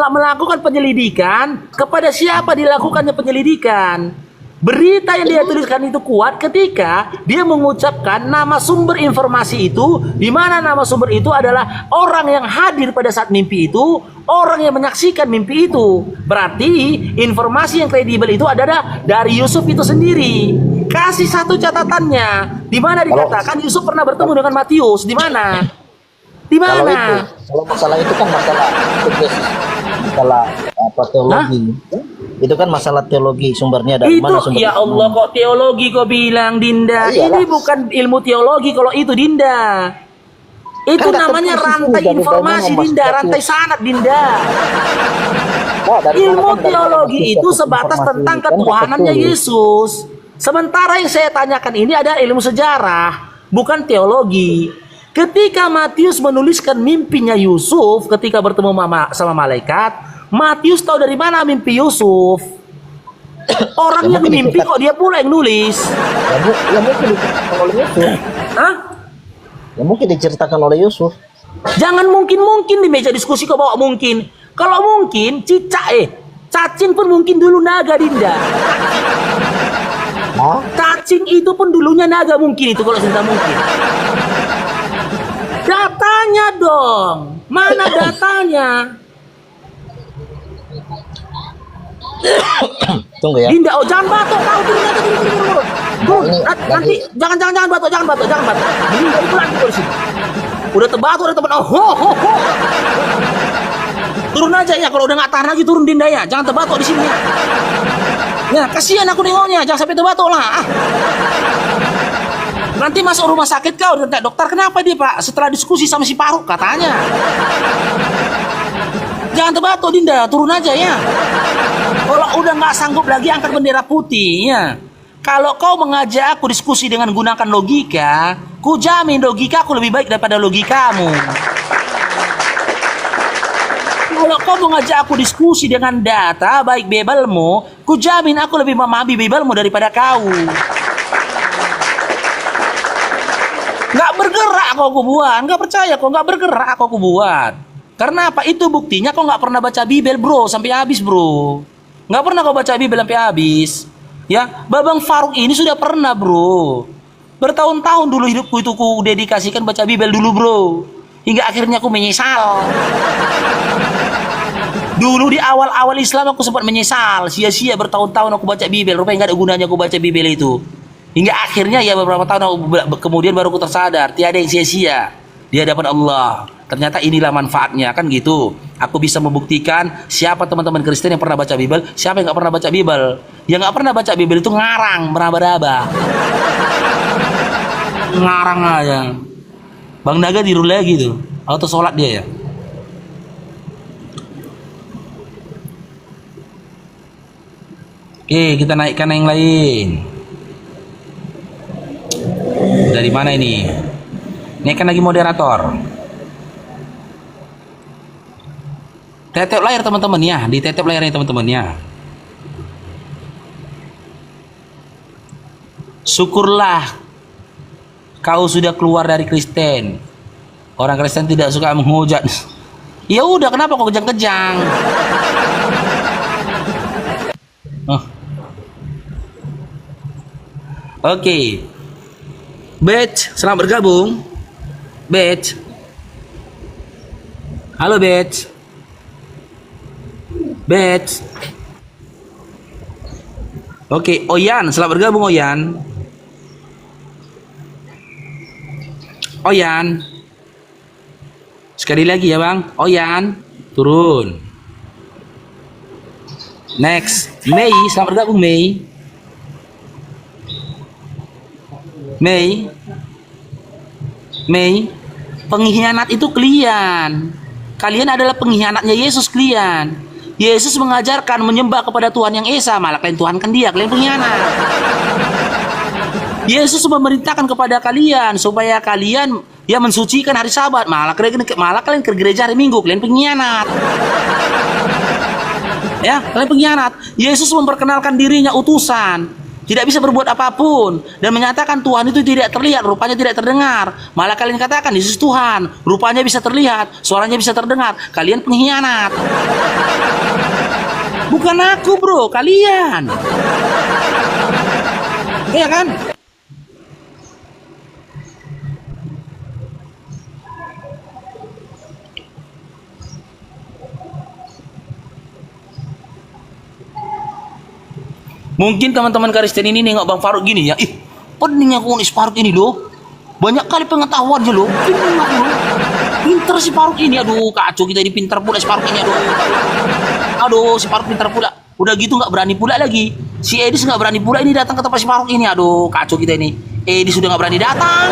melakukan penyelidikan, kepada siapa dilakukannya penyelidikan? Berita yang dia tuliskan itu kuat ketika dia mengucapkan nama sumber informasi itu, di mana nama sumber itu adalah orang yang hadir pada saat mimpi itu, orang yang menyaksikan mimpi itu. Berarti informasi yang kredibel itu adalah dari Yusuf itu sendiri. Kasih satu catatannya, di mana dikatakan Yusuf pernah bertemu dengan Matius, di mana? Di mana? Kalau masalah itu kan masalah apa teologi. Itu kan masalah teologi, sumbernya dari mana Itu sumbernya. ya Allah, kok teologi kok bilang, Dinda. Iyalah. Ini bukan ilmu teologi kalau itu, Dinda. Itu Kan namanya tertulis rantai dari informasi, Mas Dinda, Matius. rantai sanad, Dinda. Oh, dari mana Ilmu kan dari teologi Matius itu dapat sebatas informasi tentang ini, kan ketuhanannya tertulis. Yesus. Sementara yang saya tanyakan ini ada ilmu sejarah, bukan teologi. Ketika Matius menuliskan mimpinya Yusuf ketika bertemu sama malaikat, Matius tahu dari mana mimpi Yusuf. Orang yang mimpi kok dia pula yang nulis. Ya mungkin diceritakan oleh Yusuf. Hah? Ya mungkin diceritakan oleh Yusuf. Jangan mungkin-mungkin di meja diskusi kau bawa mungkin. Kalau mungkin, cacing pun mungkin dulu naga, Dinda. Hah? Cacing itu pun dulunya naga mungkin itu kalau cerita mungkin. Datanya dong. Mana datanya? Tunggu ya. Dinda, oh jangan batuk kau, turun aja, turun. Bro, ini nanti jangan batuk. Ini dari pulang di sini. Udah terbatuk, udah teman. Oh, ho. Turun aja ya, kalau udah nggak tahan lagi turun Dinda ya. Jangan terbatuk di sini ya. Ya, kasihan aku nengoknya, jangan sampai terbatuk lah. Nanti masuk rumah sakit kau, dokter kenapa dia Pak? Setelah diskusi sama si Faruk katanya. Jangan terbatuk Dinda, turun aja ya. Kalau udah nggak sanggup lagi angkat bendera putih ya. Kalau kau mengajak aku diskusi dengan gunakan logika, ku jamin logika aku lebih baik daripada logikamu. Kalau kau mengajak aku diskusi dengan data baik bebelmu, ku jamin aku lebih memahami bebelmu daripada kau. Nggak bergerak kau buat, nggak percaya kau nggak bergerak kau buat. Karena apa? Itu buktinya kau nggak pernah baca Bibel bro sampai habis bro. Nggak pernah kau baca Bibel sampai habis. Ya, Babang Faruk ini sudah pernah bro. Bertahun-tahun dulu hidupku itu ku dedikasikan baca Bibel dulu bro. Hingga akhirnya aku menyesal. Dulu di awal-awal Islam aku sempat menyesal. Sia-sia bertahun-tahun aku baca Bibel. Rupanya nggak ada gunanya aku baca Bibel itu. Hingga akhirnya ya beberapa tahun kemudian baru aku tersadar. Tiada yang sia-sia di hadapan Allah. Ternyata inilah manfaatnya kan gitu. Aku bisa membuktikan siapa teman-teman Kristen yang pernah baca Bibel, siapa yang nggak pernah baca Bibel. Yang nggak pernah baca Bibel itu ngarang, meraba-raba. Ngarang aja. Bang Naga tidur lagi tuh. Auto sholat dia ya. Oke, kita naikkan yang lain. Dari mana ini? Naikkan lagi moderator. Tetep layar teman-teman ya, di tetep layarnya teman-teman ya. Syukurlah kau sudah keluar dari Kristen. Orang Kristen tidak suka menghujat. Ya udah, kenapa kau kejang-kejang? Oh. Oke. Batch, selamat bergabung. Batch. Halo Batch. Batch. Oke, Oyan, selamat bergabung Oyan. Oyan. Sekali lagi ya Bang. Oyan, turun. Next, Mei, selamat bergabung Mei. Mei, pengkhianat itu kalian. Kalian adalah pengkhianatnya Yesus kalian. Yesus mengajarkan menyembah kepada Tuhan yang Esa, malah kalian tuhankan dia, kalian pengkhianat. Yesus memerintahkan kepada kalian supaya kalian ya mensucikan hari Sabat, malah kalian ke gereja hari Minggu, kalian pengkhianat. Ya, kalian pengkhianat. Yesus memperkenalkan dirinya utusan, tidak bisa berbuat apapun, dan menyatakan Tuhan itu tidak terlihat, rupanya tidak terdengar. Malah kalian katakan Yesus Tuhan, rupanya bisa terlihat, suaranya bisa terdengar. Kalian pengkhianat. Bukan aku bro, kalian. Iya kan? Mungkin teman-teman Kristen ini nengok Bang Faruk gini ya, ih, pening aku nih Faruk ini loh. Banyak kali pengetahuannya loh. Pening aku loh. Pinter si Faruk ini, aduh kacau kita ini, pinter pula si Faruk ini, aduh. Aduh si Faruk pinter pula. Udah gitu nggak berani pula lagi. Si Edis nggak berani pula ini datang ke tempat si Faruk ini, aduh kacau kita ini. Edis sudah nggak berani datang.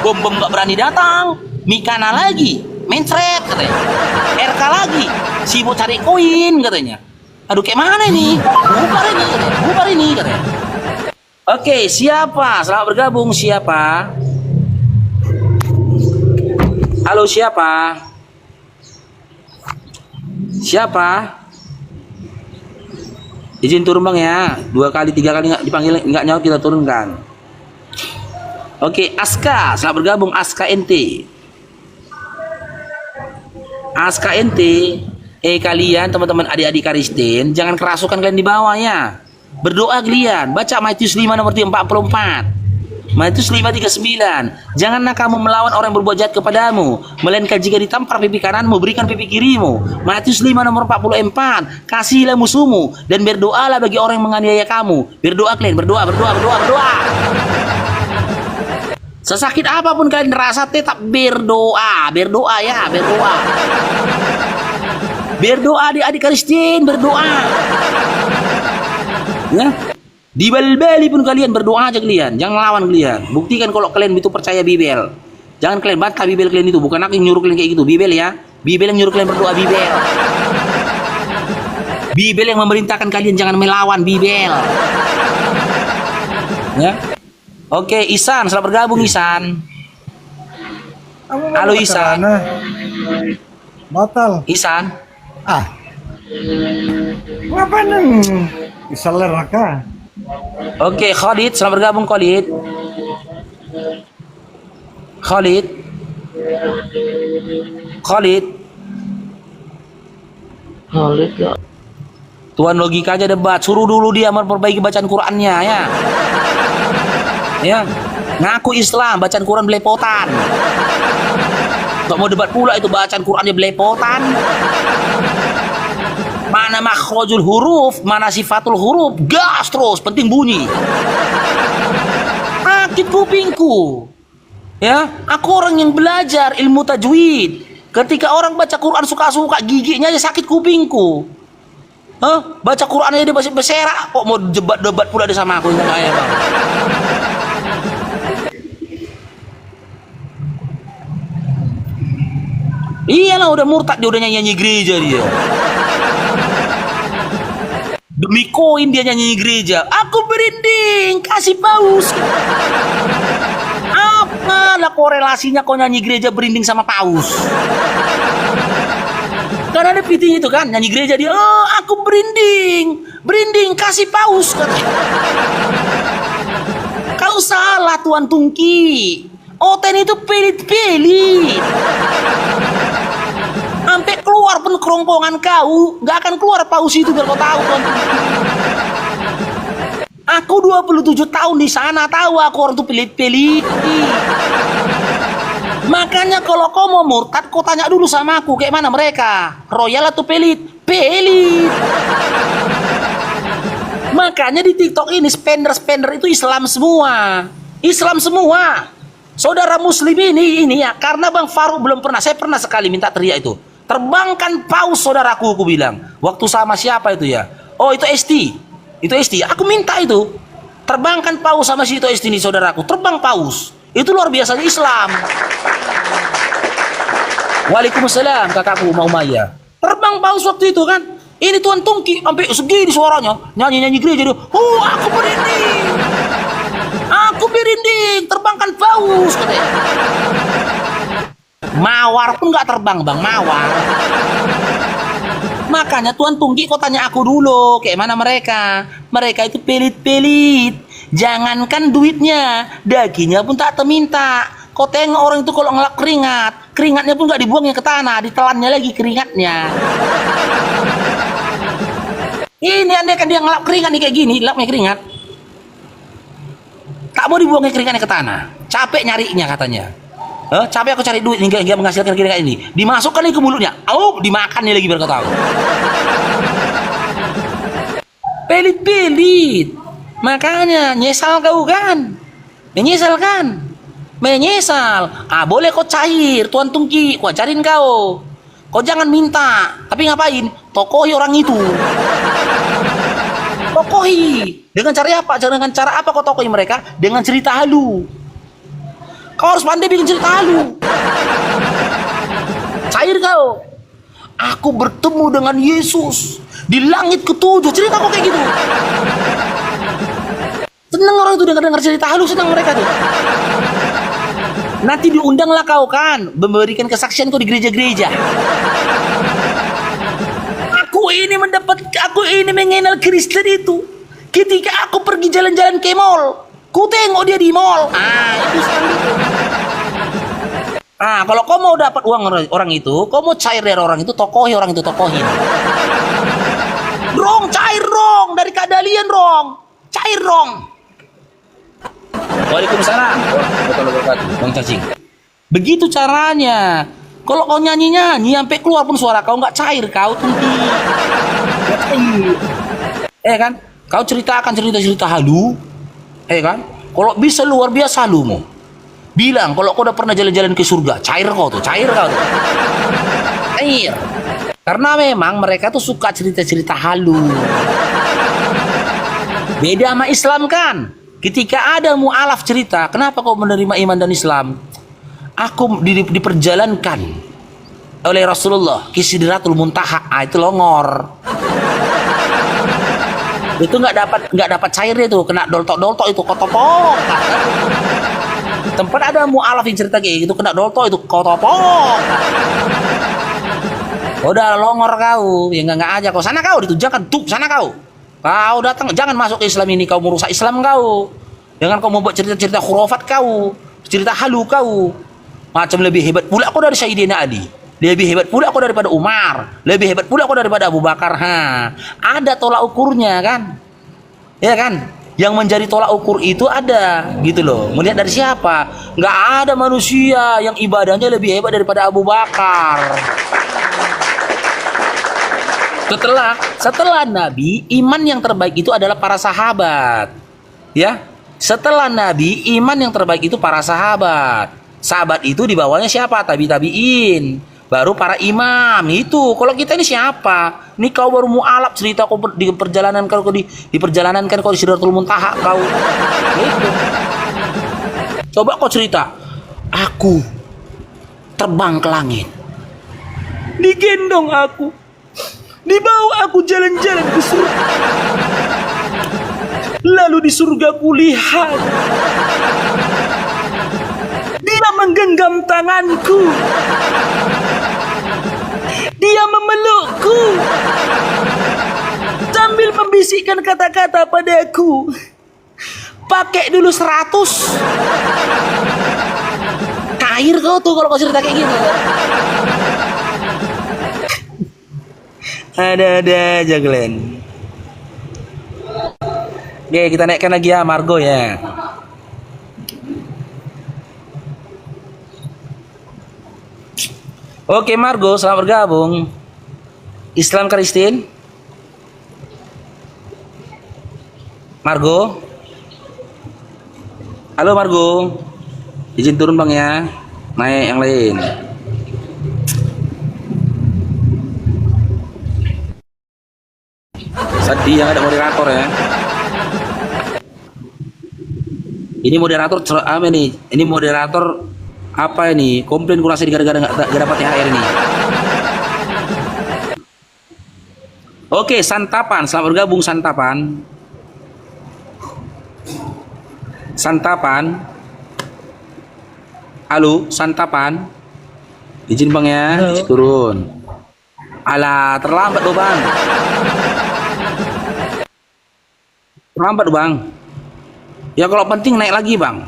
Bom nggak berani datang. Mikana lagi, mencret katanya. RK lagi, sibuk cari koin katanya. Aduh kayak mana ini? Bubar ini katanya. Oke, siapa? Selamat bergabung, siapa? Halo, siapa? Siapa? Izin turun Bang ya. 2 kali 3 kali nggak dipanggil, nggak nyaut, kita turunkan. Oke, Aska, selamat bergabung Aska NT. Aska NT. Kalian teman-teman adik-adik Kristen, jangan kerasukan kalian di bawah ya. Berdoa kalian, baca Matius 5 nomor 44. Matius 5:39. Janganlah kamu melawan orang yang berbuat jahat kepadamu, melainkan jika ditampar pipi kananmu, berikan pipi kirimu. Matius 5 nomor 44. Kasihilah musuhmu dan berdoalah bagi orang yang menganiaya kamu. Berdoa kalian, berdoa. Sesakit apapun kalian rasa, tetap berdoa. Berdoa. Berdoa adik-adik Kristen, berdoa. Ya. Di Bali pun kalian berdoa aja kalian, jangan lawan kalian. Buktikan kalau kalian itu percaya Bibel. Jangan kalian bantah Bibel kalian itu, bukan aku yang nyuruh kalian kayak gitu. Bibel ya, Bibel yang nyuruh kalian berdoa. Bibel yang memerintahkan kalian jangan melawan Bibel. Ya. Oke, Isan, selamat bergabung Isan. Halo Isan. Batal. Isan. Ngapain nang isaler ka? Oke, Khalid, selamat bergabung Khalid. ya. Tuan logika aja debat, suruh dulu dia memperbaiki bacaan Qurannya ya. Ya, ngaku Islam, bacaan Quran belepotan. Gak mau debat pula itu, bacaan Qurannya belepotan. Mana makhrajul huruf, mana sifatul huruf, gas terus, penting bunyi. Sakit kupingku. Ya, aku orang yang belajar ilmu tajwid. Ketika orang baca Quran suka-suka, giginya aja sakit kupingku. Baca Quran aja dia berserak, kok mau debat pula dia sama aku, enggak ya, Bang. Iyalah, udah murtad dia, udah nyanyi gereja dia. Demi koin dia nyanyi gereja. Aku berinding, kasih paus. Apalah korelasinya kau nyanyi gereja berinding sama paus? Kan ada PT itu kan, nyanyi gereja dia. Oh, aku berinding, kasih paus. Kau salah Tuan Tungki. Oten itu pelit-pelit. Sampai keluar pun kerongkongan kau, nggak akan keluar paus itu biar kau tahu Tuan. Aku 27 tahun di sana, tahu aku orang tuh pelit-pelit. Makanya kalau kau mau murtad, kau tanya dulu sama aku, kayak mana mereka? Royal atau pelit? Pelit. Makanya di TikTok ini spender itu Islam semua. Saudara muslim ini ya, karena Bang Faruk belum pernah, saya pernah sekali minta teriak itu. Terbangkan paus saudaraku, aku bilang. Waktu sama siapa itu ya? Oh, itu ST. Aku minta itu. Terbangkan paus sama si itu ST ini saudaraku. Terbang paus. Itu luar biasanya Islam. Waalaikumsalam kakakku Umayyah. Terbang paus waktu itu kan. Ini Tuan Tungki sampai segini suaranya. Nyanyi gereja dia. Oh, aku berinding. Terbangkan paus katanya. Mawar pun nggak terbang Bang, mawar. Makanya Tuan Tungki kau tanya aku dulu, kayak mana mereka? Mereka itu pelit-pelit. Jangankan duitnya, dagingnya pun tak teminta. Kau tengok orang itu kalau ngelap keringatnya pun nggak dibuangnya ke tanah, ditelannya lagi keringatnya. Ini andai kan dia ngelap keringat nih kayak gini, lapnya keringat. Tak mau dibuangnya keringatnya ke tanah. Capek nyarinya katanya. Capek aku cari duit hingga menghasilkan keringat ini. Dimasukkan nih ke mulutnya. Dimakan nih lagi biar kau tahu. Pelit-pelit. Makanya nyesal kau kan? Menyesal. Boleh kau cair, Tuan Tungki. Kau ajarin kau. Kau jangan minta. Tapi ngapain? Tokohi orang itu. Tokohi. Dengan cara apa? Dengan cara apa kau tokohi mereka? Dengan cerita halu. Kau harus pandai bikin cerita halu. Cair kau. Aku bertemu dengan Yesus di langit ke-7. Cerita kau kayak gitu. Senang orang itu dengar cerita halu, senang mereka tuh. Nanti diundanglah kau kan, memberikan kesaksian kau di gereja-gereja. Aku ini mengenal Kristen itu ketika aku pergi jalan-jalan ke mall. Ku tengok dia di mall. Itu sekali. Kalau kau mau dapat uang orang itu, kau mau cair dari orang itu, tokohi orang itu, tokohin. Rong, cair rong, dari keadaan rong. Cair rong. Waalaikumsalam warahmatullahi wabarakatuh. Bang cacing. Begitu caranya. Kalau kau nyanyi-nyanyi sampai keluar pun suara kau nggak cair, kau tuh nggak cair. Kan? Kau ceritakan cerita-cerita halu. Kan? Kalau bisa luar biasa lu mau. Bilang kalau kau udah pernah jalan-jalan ke surga, cair kau tuh. Cair. Karena memang mereka tuh suka cerita-cerita halu. Beda sama Islam kan. Ketika ada mu'alaf cerita, kenapa kau menerima iman dan Islam? Aku diperjalankan oleh Rasulullah ke Sidratul Muntaha. Itu longor. Itu nggak dapat cairnya itu, kena doltok-doltok itu kotopok. Tempat ada mu'alaf yang cerita kayak gitu, kena doltok itu kotopok. Udah longor kau, ya nggak aja kau. Sana kau ditujakan, sana kau. Kau datang, jangan masuk ke Islam ini, kau merusak Islam kau. Jangan kau membuat cerita-cerita khurafat kau, cerita halu kau. Macam lebih hebat pula kau dari Sayyidina Ali. Lebih hebat pula kau daripada Umar. Lebih hebat pula kau daripada Abu Bakar. Ada tolak ukurnya kan? Ya kan? Yang menjadi tolak ukur itu ada, gitu loh. Melihat dari siapa? Nggak ada manusia yang ibadahnya lebih hebat daripada Abu Bakar. Setelah Nabi, iman yang terbaik itu adalah para sahabat. Ya, setelah Nabi, iman yang terbaik itu para sahabat. Sahabat itu di bawahnya siapa? Tabi'in. Baru para imam. Itu. Kalau kita ini siapa? Ini kau baru mu'alaf cerita kau di perjalanan kau di perjalanan kan kau di Sidratul Muntaha kau. Gitu. Coba kau cerita. Aku terbang ke langit. Digendong aku. Dibawa aku jalan-jalan ke surga. Lalu di surga kulihat dia menggenggam tanganku. Dia memelukku sambil membisikkan kata-kata padaku. Pakai dulu 100. Cair kau tuh kalau kau cerita kayak gitu. Ada aja Glenn. Oke, kita naikkan lagi ya Margo ya. Oke Margo, selamat bergabung. Islam Kristin. Margo. Halo Margo. Izin turun bang ya. Naik yang lain. Sedih yang ada moderator ya. Ini moderator apa nih? Ini moderator apa ini? Komplain kurasa gara-gara nggak dapat THR ini. Oke, santapan. Selamat bergabung santapan. Santapan. Halo, santapan. Izin bang ya, turun. Alah, terlambat loh bang. Terlambat bang. Ya kalau penting naik lagi bang.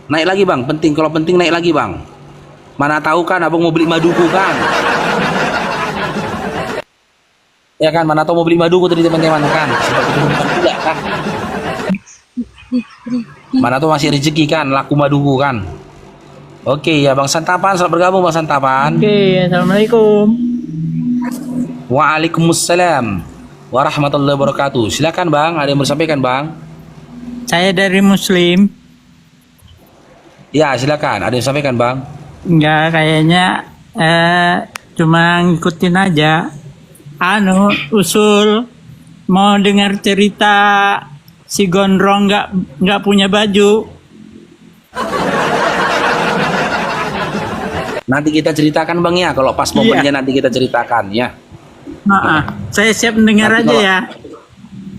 Naik lagi bang, penting. Kalau penting naik lagi bang. Mana tahu kan abang mau beli maduku kan. Ya kan, mana tahu mau beli maduku tadi teman-teman kan. Sebab itu bukan juga kan. Mana tahu masih rezeki kan, laku maduku kan. Oke ya bang santapan, selamat bergabung bang santapan. Oke, assalamualaikum. Waalaikumsalam warahmatullahi wabarakatuh. Silakan bang, ada yang mau disampaikan bang? Saya dari Muslim. Ya silakan, ada yang disampaikan bang? Enggak, kayaknya cuma ngikutin aja. Usul mau dengar cerita si Gondrong nggak punya baju. Nanti kita ceritakan bang ya, kalau pas momennya nanti kita ceritakan ya. Saya siap mendengar Nanti aja kalau- ya.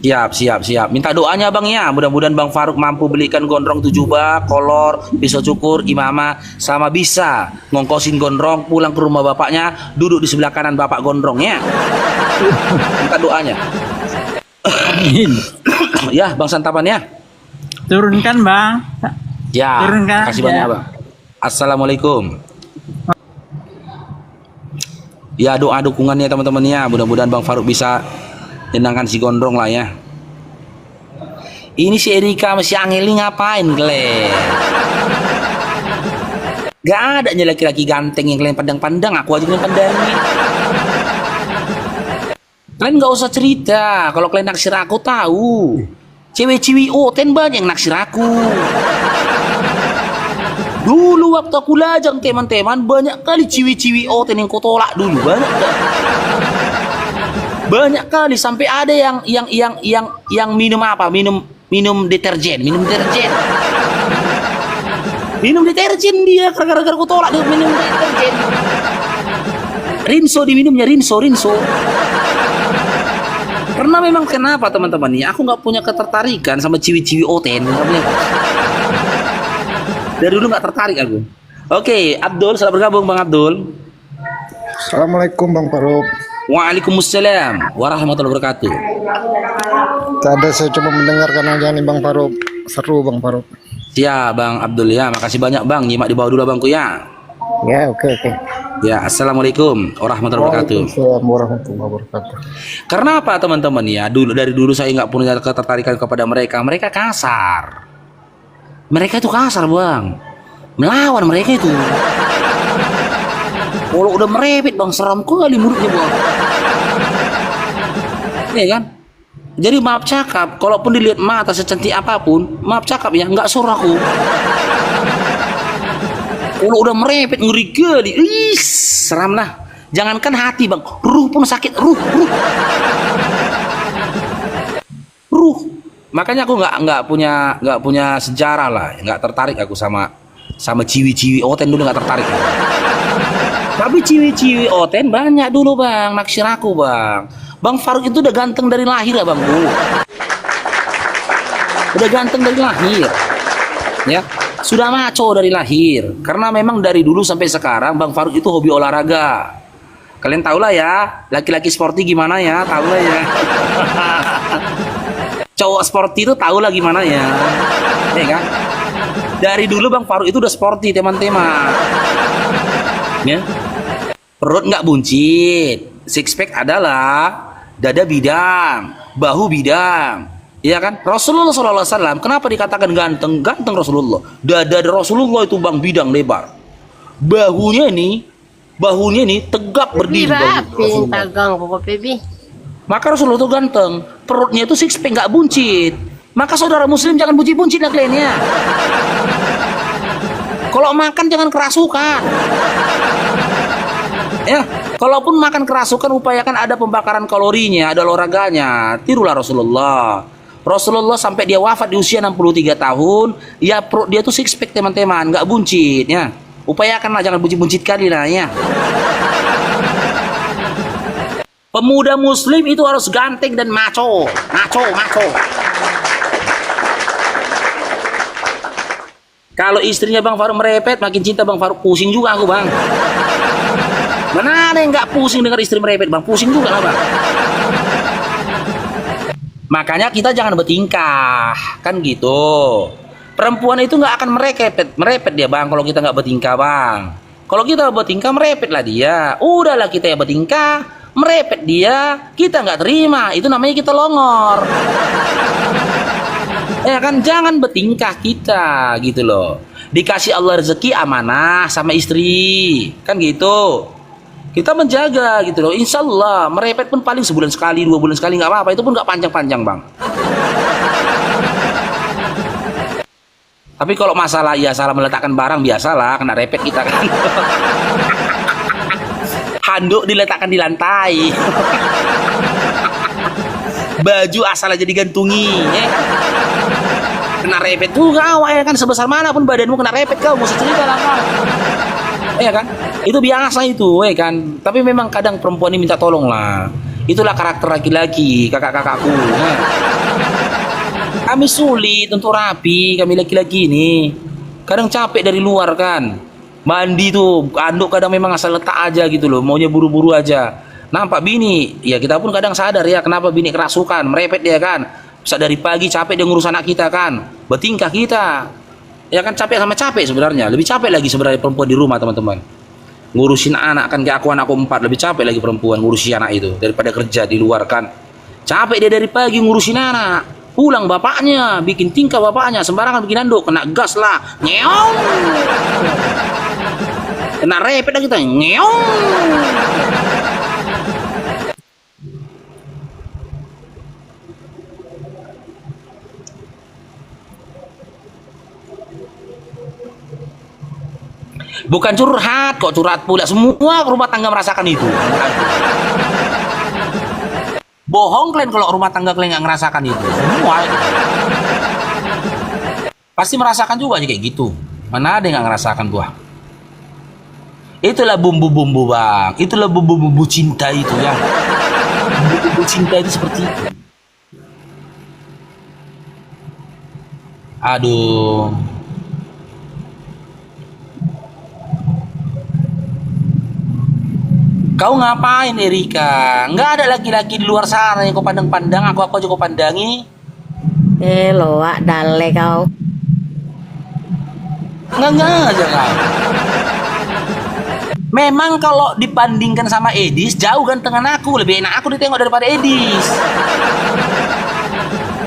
Siap. Minta doanya bang ya. Mudah-mudahan Bang Faruk mampu belikan gondrong 7 bak, kolor, pisau cukur, imamah, sama bisa ngongkosin gondrong pulang ke rumah bapaknya, duduk di sebelah kanan bapak gondrong ya. Minta doanya. Amin. Ya bang santapan ya. Turunkan bang. Ya. Turunkan Kasih aja. banyak bang. Assalamualaikum. Ya doa dukungannya teman-teman ya. Mudah-mudahan Bang Faruk bisa tenangkan si gondrong lah ya. Ini si Erika sama si Angel ini ngapain kalian? Gak ada laki-laki ganteng yang kalian pandang-pandang, aku aja kalian pandangi. Kalian gak usah cerita, kalau kalian naksir aku tahu. Cewek-cewek oten banyak yang naksir aku. Dulu waktu aku lajang teman-teman, banyak kali cewek-cewek oten yang kau tolak dulu, banyak kali. Banyak kali sampai ada yang minum apa? Minum deterjen. Minum deterjen dia gara-gara aku tolak dia minum deterjen. Rinso diminumnya, rinso. Karena memang kenapa teman-teman ya, aku nggak punya ketertarikan sama ciwi-ciwi oten. Dari dulu nggak tertarik aku. Oke, Abdul, selamat bergabung Bang Abdul. Assalamualaikum Bang Farouk. Waalaikumsalam warahmatullahi wabarakatuh. Tadi saya cuma mendengarkan aja nih Bang Farouk. Seru Bang Farouk. Ya Bang Abdul ya, makasih banyak Bang. Nyimak di bawah dulu Bangku ya. Ya, oke. Ya, assalamualaikum warahmatullahi wabarakatuh. Waalaikumsalam warahmatullahi wabarakatuh. Karena apa teman-teman ya? Dari dulu saya nggak punya ketertarikan kepada mereka. Mereka kasar. Mereka itu kasar Bang. Melawan mereka itu. Kalau udah merepet Bang, seram kali mulutnya Bang. Iya kan? Jadi maaf cakap, kalaupun dilihat mata secantik apapun, maaf cakap ya, nggak suruh aku. Kalau udah merepet ngeri kali, seram lah. Jangankan hati Bang, ruh pun sakit, ruh. Makanya aku nggak punya sejarah lah, nggak tertarik aku sama ciwi-ciwi oten dulu, nggak tertarik. Tapi ciwi-ciwi oten banyak dulu Bang, naksir aku Bang. Bang Farouk itu udah ganteng dari lahir ya Bang Bu. Udah ganteng dari lahir. Ya, sudah maco dari lahir. Karena memang dari dulu sampai sekarang Bang Farouk itu hobi olahraga. Kalian tahu lah ya, laki-laki sporty gimana ya, tahu lah ya. Cowok sporty itu tahu lah gimana ya. Ya kan? Dari dulu Bang Farouk itu udah sporty teman-teman. Ya. Perut nggak buncit, six pack adalah dada bidang, bahu bidang, ya kan? Rasulullah SAW kenapa dikatakan ganteng? Ganteng Rasulullah. Dada Rasulullah itu Bang bidang lebar. Bahunya nih tegap berdiri. Maka Rasulullah itu ganteng. Perutnya itu six pack nggak buncit. Maka saudara Muslim jangan buncit-buncit lah kalian ya. Kalau makan jangan kerasukan. Ya, kalaupun makan kerasukan upayakan ada pembakaran kalorinya, ada olahraganya. Tirulah Rasulullah. Rasulullah sampai dia wafat di usia 63 tahun, ya perut dia tuh six pack teman-teman, nggak buncit ya. Upayakanlah jangan buncit-buncit kali lah ya. Pemuda muslim itu harus ganteng dan maco. Kalau istrinya Bang Farouk merepet, makin cinta Bang Farouk, pusing juga aku Bang. Mana ada yang nggak pusing dengar istri merepet Bang, pusing juga lah Bang. Makanya kita jangan bertingkah, kan gitu. Perempuan itu nggak akan merepet dia Bang kalau kita nggak bertingkah Bang. Kalau kita bertingkah merepet lah dia. Udahlah kita ya bertingkah, merepet dia, kita nggak terima, itu namanya kita longor. Ya kan, jangan bertingkah kita gitu loh. Dikasih Allah rezeki amanah sama istri, kan gitu. Kita menjaga gitu loh. Insya Allah merepet pun paling sebulan sekali, 2 bulan sekali nggak apa-apa. Itu pun nggak panjang-panjang Bang. Tapi kalau masalah ya salah meletakkan barang biasalah, kena repet kita kan. Handuk diletakkan di lantai. Baju asal aja digantungi, ya kan? Kena repet juga awak ya kan, sebesar mana pun badanmu kena repet kau, mau cerita lah kau. Ya kan? Itu biasa itu, ya kan? Tapi memang kadang perempuan ini minta tolong lah. Itulah karakter laki-laki, kakak-kakakku. Ya. Kami sulit untuk rapi, kami laki-laki ini. Kadang capek dari luar kan. Mandi tuh, anduk kadang memang asal letak aja gitu loh, maunya buru-buru aja. Nampak bini, ya kita pun kadang sadar ya kenapa bini kerasukan, merepet dia kan. Bisa dari pagi capek dia ngurus anak kita kan, bertingkah kita. Ya kan capek sama capek sebenarnya, lebih capek lagi sebenarnya perempuan di rumah teman-teman. Ngurusin anak kan, kayak aku 4, lebih capek lagi perempuan ngurusin anak itu daripada kerja di luar kan. Capek dia dari pagi ngurusin anak. Pulang bapaknya, bikin tingkah bapaknya, sembarangan bikin anduk, kena gas lah, ngeong. Kena repet lagi kita, ngeong. Bukan curhat, kok curhat pula, semua rumah tangga merasakan itu. Bohong kalian kalau rumah tangga kalian nggak ngerasakan itu. Semua pasti merasakan juga aja kayak gitu. Mana ada yang nggak ngerasakan gua? Itulah bumbu-bumbu bang. Itulah bumbu-bumbu cinta itu ya. Bumbu cinta itu seperti itu. Aduh. Kau ngapain Erika? Nggak ada laki-laki di luar sana yang kau pandang-pandang, aku aja kau pandangi. Loak dale kau. Nggak aja kau. Memang kalau dibandingkan sama Edis, jauh gantengan aku. Lebih enak aku ditengok daripada Edis.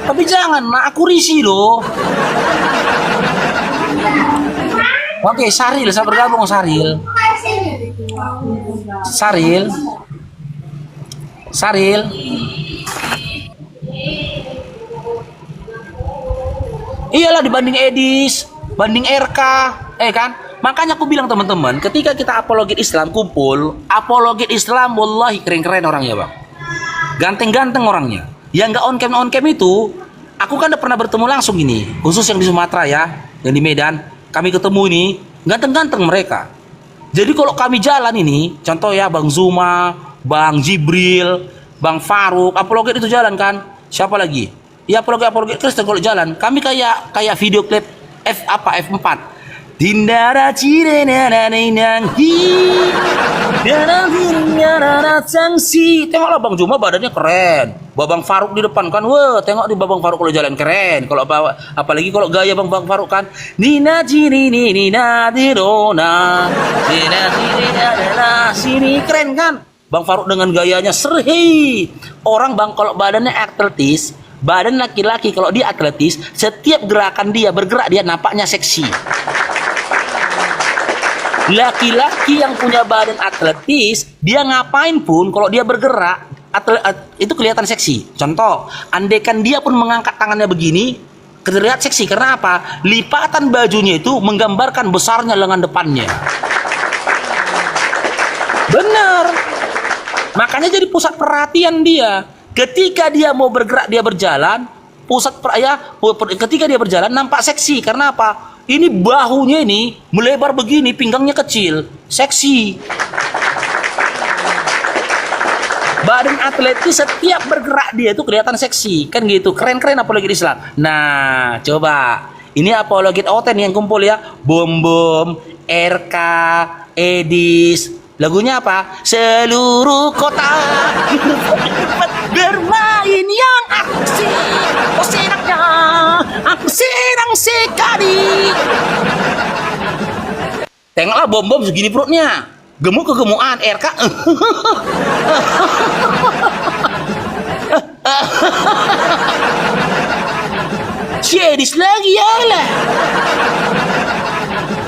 Tapi jangan, aku risih loh. Oke, Saril, saya bergabung Saril. Saril. Iyalah dibanding Edis, banding RK, kan? Makanya aku bilang teman-teman, ketika kita apologet Islam kumpul, apologet Islam wallahi keren-keren orangnya, Bang. Ganteng-ganteng orangnya. Yang nggak on cam itu, aku kan udah pernah bertemu langsung ini, khusus yang di Sumatera ya, yang di Medan. Kami ketemu ini, ganteng-ganteng mereka. Jadi kalau kami jalan ini, contoh ya Bang Zuma, Bang Jibril, Bang Faruk, apologet itu jalan kan? Siapa lagi? Ya apologet Kristen kalau jalan, kami kayak video klip F4. Dindara cirena nenang hi, dana hirnya sangsi. Tengoklah Bang Zuma badannya keren. Bang Faruk di depan kan, wah tengok di Bang Faruk kalau jalan keren. Kalau apalagi kalau gaya Bang Faruk kan, nina ciri nina dirona, nina ciri adalah sini keren kan. Bang Faruk dengan gayanya serhi. Orang Bang kalau badannya atletis, badan laki-laki kalau dia atletis, setiap gerakan dia bergerak dia nampaknya seksi. Laki-laki yang punya badan atletis, dia ngapain pun kalau dia bergerak itu kelihatan seksi. Contoh, andaikan dia pun mengangkat tangannya begini, terlihat seksi. Karena apa? Lipatan bajunya itu menggambarkan besarnya lengan depannya. Benar. Makanya jadi pusat perhatian dia. Ketika dia mau bergerak, dia berjalan, ketika dia berjalan nampak seksi. Karena apa? Ini bahunya ini melebar begini, pinggangnya kecil, seksi. Badan atletis setiap bergerak dia itu kelihatan seksi, kan gitu. Keren-keren apologet Islam. Nah, coba ini apologet Oten yang kumpul ya. Bom, RK, Edis. Lagunya apa? Seluruh kota bermain yang aksi. Oh senangnya, aku senang sekali. Tengoklah bom segini perutnya, gemuk kegemukan RK. Si Edis lagi ya lah.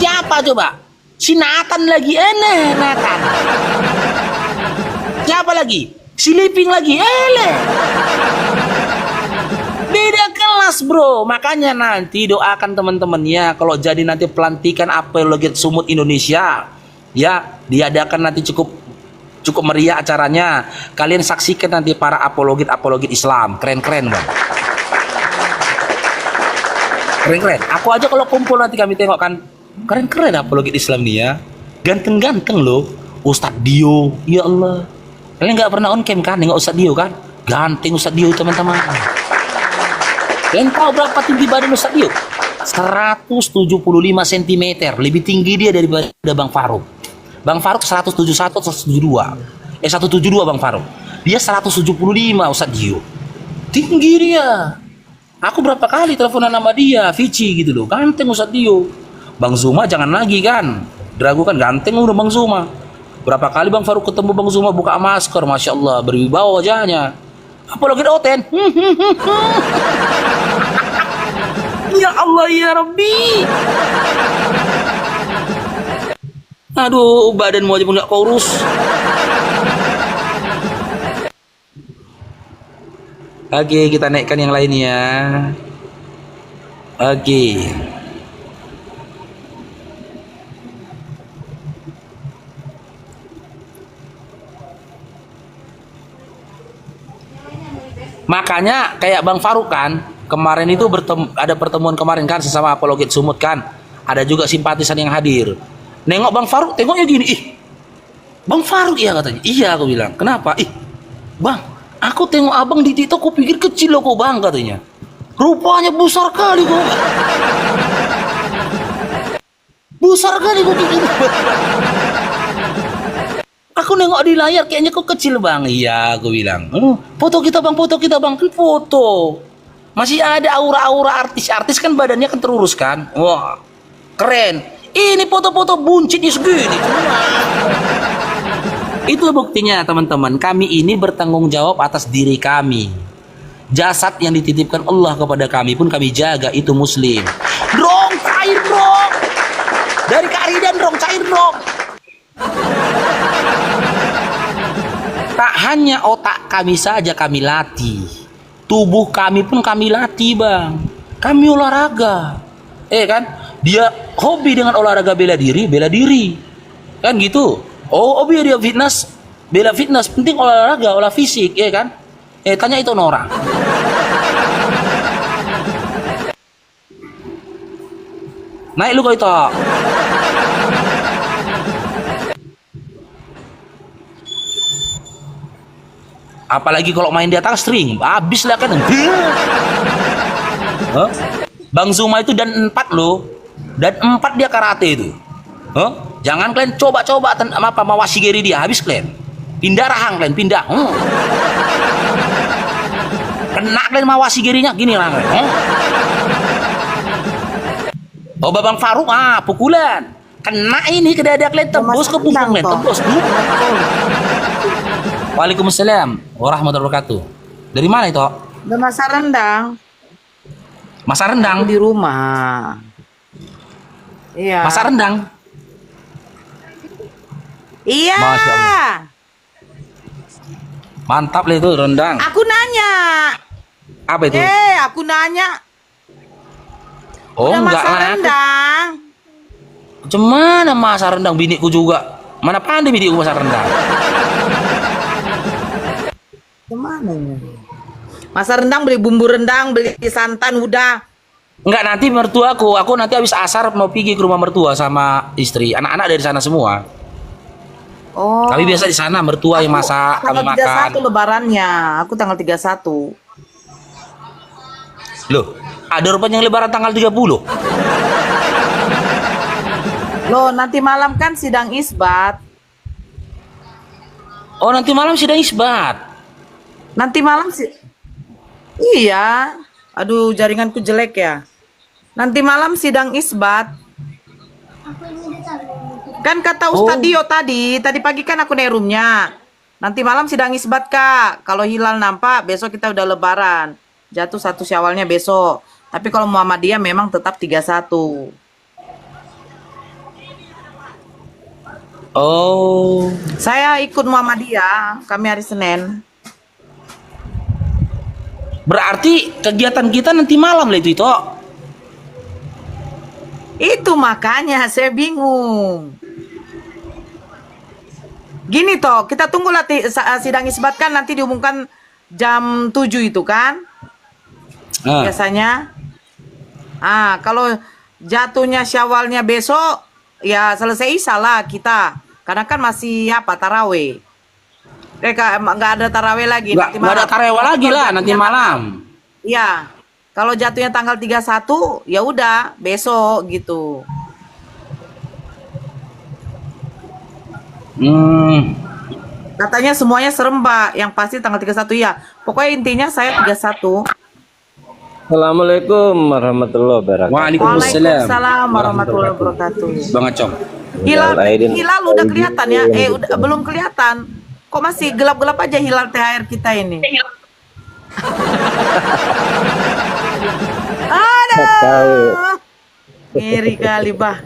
Siapa coba? Si Nathan lagi, Nathan. Siapa lagi? Si Liping lagi, beda kelas bro. Makanya nanti doakan teman-temannya kalau jadi nanti pelantikan apologet Sumut Indonesia, ya diadakan nanti cukup meriah acaranya. Kalian saksikan nanti para apologet Islam, keren-keren bang. Keren-keren. Aku aja kalau kumpul nanti kami tengok kan, keren-keren apologet Islam nih ya. Ganteng-ganteng loh. Ustadz Dio, ya Allah. Kalian nggak pernah on cam kan, nengok Ustadz Dio kan? Ganteng Ustadz Dio teman-teman. Kalian tahu berapa tinggi badan Ustadz Dio? 175 cm. Lebih tinggi dia daripada Bang Faruk. Bang Faruk 171, 172. 172 Bang Faruk. Dia 175 Ustadz Dio. Tinggi dia. Aku berapa kali teleponan sama dia, Vici gitu loh. Ganteng Ustadz Dio. Bang Zuma jangan lagi kan. Diragukan ganteng udah Bang Zuma. Berapa kali Bang Faruk ketemu Bang Zuma buka masker, Masya Allah, berwibawa wajahnya. Apologet Oten. Ya Allah ya Rabbi. Aduh, badanmu aja pun nggak kurus. Oke, kita naikkan yang lainnya. Oke. Makanya kayak Bang Faruk kan, kemarin itu ada pertemuan kemarin kan sesama apologet Sumut kan. Ada juga simpatisan yang hadir. Nengok Bang Faruk, tengoknya gini, ih. Bang Faruk ya katanya. Iya aku bilang. Kenapa? Ih. Bang, aku tengok abang di TikTok, aku pikir kecil loh kok bang katanya. Rupanya besar kali kok. Besar kali kok gini. Aku nengok di layar kayaknya kok kecil bang. Iya aku bilang. Foto kita bang, foto kita bang. Kan foto. Masih ada aura-aura artis-artis kan badannya kan terurus kan. Wah keren. Ini foto-foto buncitnya segini. Itu buktinya teman-teman. Kami ini bertanggung jawab atas diri kami. Jasad yang dititipkan Allah kepada kami pun kami jaga. Itu muslim. Drong, cair drong. Dari Kak Ridan drong, cair drong. Tak hanya otak kami saja kami latih. Tubuh kami pun kami latih bang. Kami olahraga. Kan? Dia hobi dengan olahraga bela diri. Kan gitu. Oh, dia fitness, bela fitness, penting olahraga, olah fisik, ya kan? Tanya itu Nora. Naik lu kau itu. Apalagi kalau main di atas string, habis lah kan. Bang Zuma itu dan 4 loh. Dan 4 dia karate itu. Jangan kalian coba-coba mawasi geri dia, habis kalian. Pindah rahang kalian, pindah. Kena kalian mawasi gerinya, gini rahang kalian. Oh, Babang Faruk, pukulan. Kena ini ke dada kalian, tembus ke punggung kalian, tembus. Waalaikumsalam warahmatullahi wabarakatuh. Dari mana itu? Udah masa rendang. Masa rendang? Di rumah. Iya. Masa rendang? Iya. Masya Allah. Mantap lah itu rendang. Aku nanya. Apa itu? Aku nanya. Oh, udah enggak masa lah. rendang. Cemana masa rendang biniku juga. Mana pandai biniku masa rendang. Kemana ini? Masa rendang beli bumbu rendang, beli santan udah. Enggak, nanti mertuaku. Aku nanti habis asar mau pergi ke rumah mertua sama istri. Anak-anak dari sana semua. Oh. Kami biasa di sana, mertua yang masak, kami makan. Tanggal 31 lebarannya. Aku tanggal 31. Loh, ada rupanya yang lebaran tanggal 30. Loh, nanti malam kan sidang isbat. Oh, nanti malam sidang isbat. Nanti malam sih. Iya. Aduh, jaringanku jelek ya. Nanti malam sidang isbat. Kan kata Ustadz Dio tadi pagi kan aku naik roomnya. Nanti malam sidang isbat kak. Kalau hilal nampak besok kita udah lebaran. Jatuh 1 Syawalnya besok. Tapi kalau Muhammadiyah memang tetap 31. Oh. Saya ikut Muhammadiyah. Kami hari Senin. Berarti kegiatan kita nanti malam lah itu. Itu makanya saya bingung. Gini toh, kita tunggu sidang isbat kan nanti diumumkan jam 7 itu kan. Biasanya. Kalau jatuhnya Syawalnya besok, ya selesai salah kita. Karena kan masih tarawih. Nggak ada tarawih lagi. Nggak ada tarawih lagi lah nanti malam. Iya. Kalau jatuhnya tanggal 31, ya udah besok gitu. Katanya semuanya serempak. Yang pasti tanggal 31 ya. Pokoknya intinya saya 31. Assalamualaikum warahmatullahi wabarakatuh. Waalaikumsalam warahmatullahi wabarakatuh. Bang Acong. Hilal udah kelihatan ya? Belum kelihatan. Kok masih gelap-gelap aja hilal THR kita ini? Aduh. Ngeri kali, bah.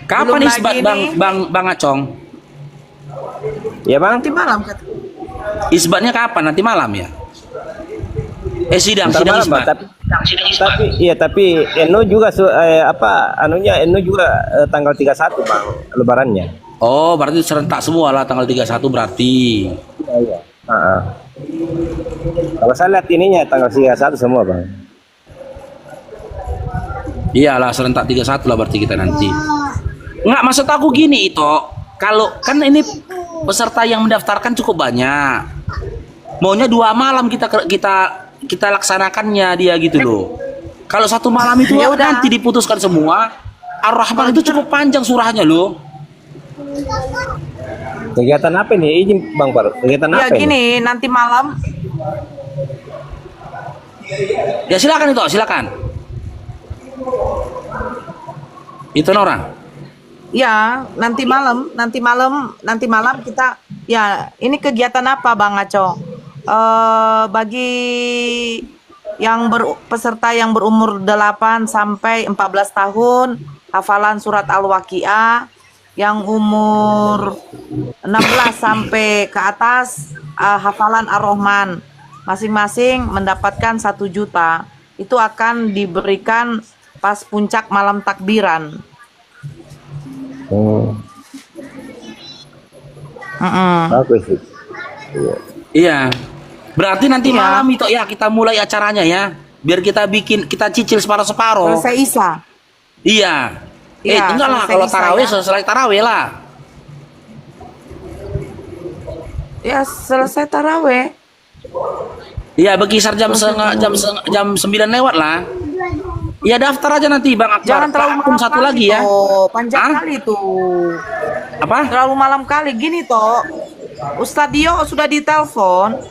Kapan Belum isbat lagi bang nih. bang Acong? Ya bang. Nanti malam kata. Isbatnya kapan? Nanti malam ya? Sidang Ntar malam, isbat. Bang, tapi iya, tapi Eno juga Eno juga tanggal 31 bang lebarannya. Oh, berarti serentak semua lah tanggal 31 berarti. Iya. Kalau saya lihat ininya tanggal 31 semua bang. Iyalah serentak 31 lah berarti kita nanti. Nggak, maksud aku gini itu, kalau kan ini peserta yang mendaftarkan cukup banyak. Maunya 2 malam kita laksanakannya dia gitu loh. Kalau 1 malam itu Ya udah. nanti diputuskan semua. Ar-Rahman itu cukup panjang surahnya loh. Kegiatan apa nih? Izin bang Par. Kegiatan Ya apa ini? gini, nanti malam Ya silakan itu, silakan. Itu Nora. ya, nanti malam kita ya, ini kegiatan apa Bang Aco? Bagi yang peserta yang berumur 8 sampai 14 tahun hafalan surat Al-Waqiah, yang umur 16 sampai ke atas hafalan Ar-Rahman. Masing-masing mendapatkan 1 juta. Itu akan diberikan pas puncak malam takbiran. Bagus sih. Iya. Berarti nanti Iya. malam itu ya kita mulai acaranya ya. Biar kita cicil separuh-separuh. Selesai Isya. Iya. Iya, Enggak lah, selesai kalau Isya tarawih ya. selesai tarawih lah. Ya, selesai taraweh. Iya, berkisar jam 9 lewat lah. Ya daftar aja nanti Bang Akbar. Jangan terlalu Akun malam satu kali lagi ya. toh. Panjang Hah? kali tuh. Apa? Terlalu malam kali gini toh. Ustadz Dio sudah ditelepon.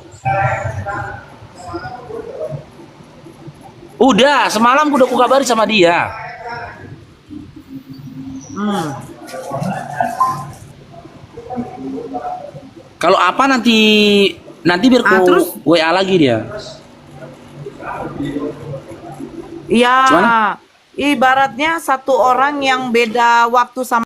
Udah, semalam udah ku kabari sama dia. Kalau apa nanti biar ku terus? WA lagi dia. Iya. Gimana? Ibaratnya satu orang yang beda waktu sama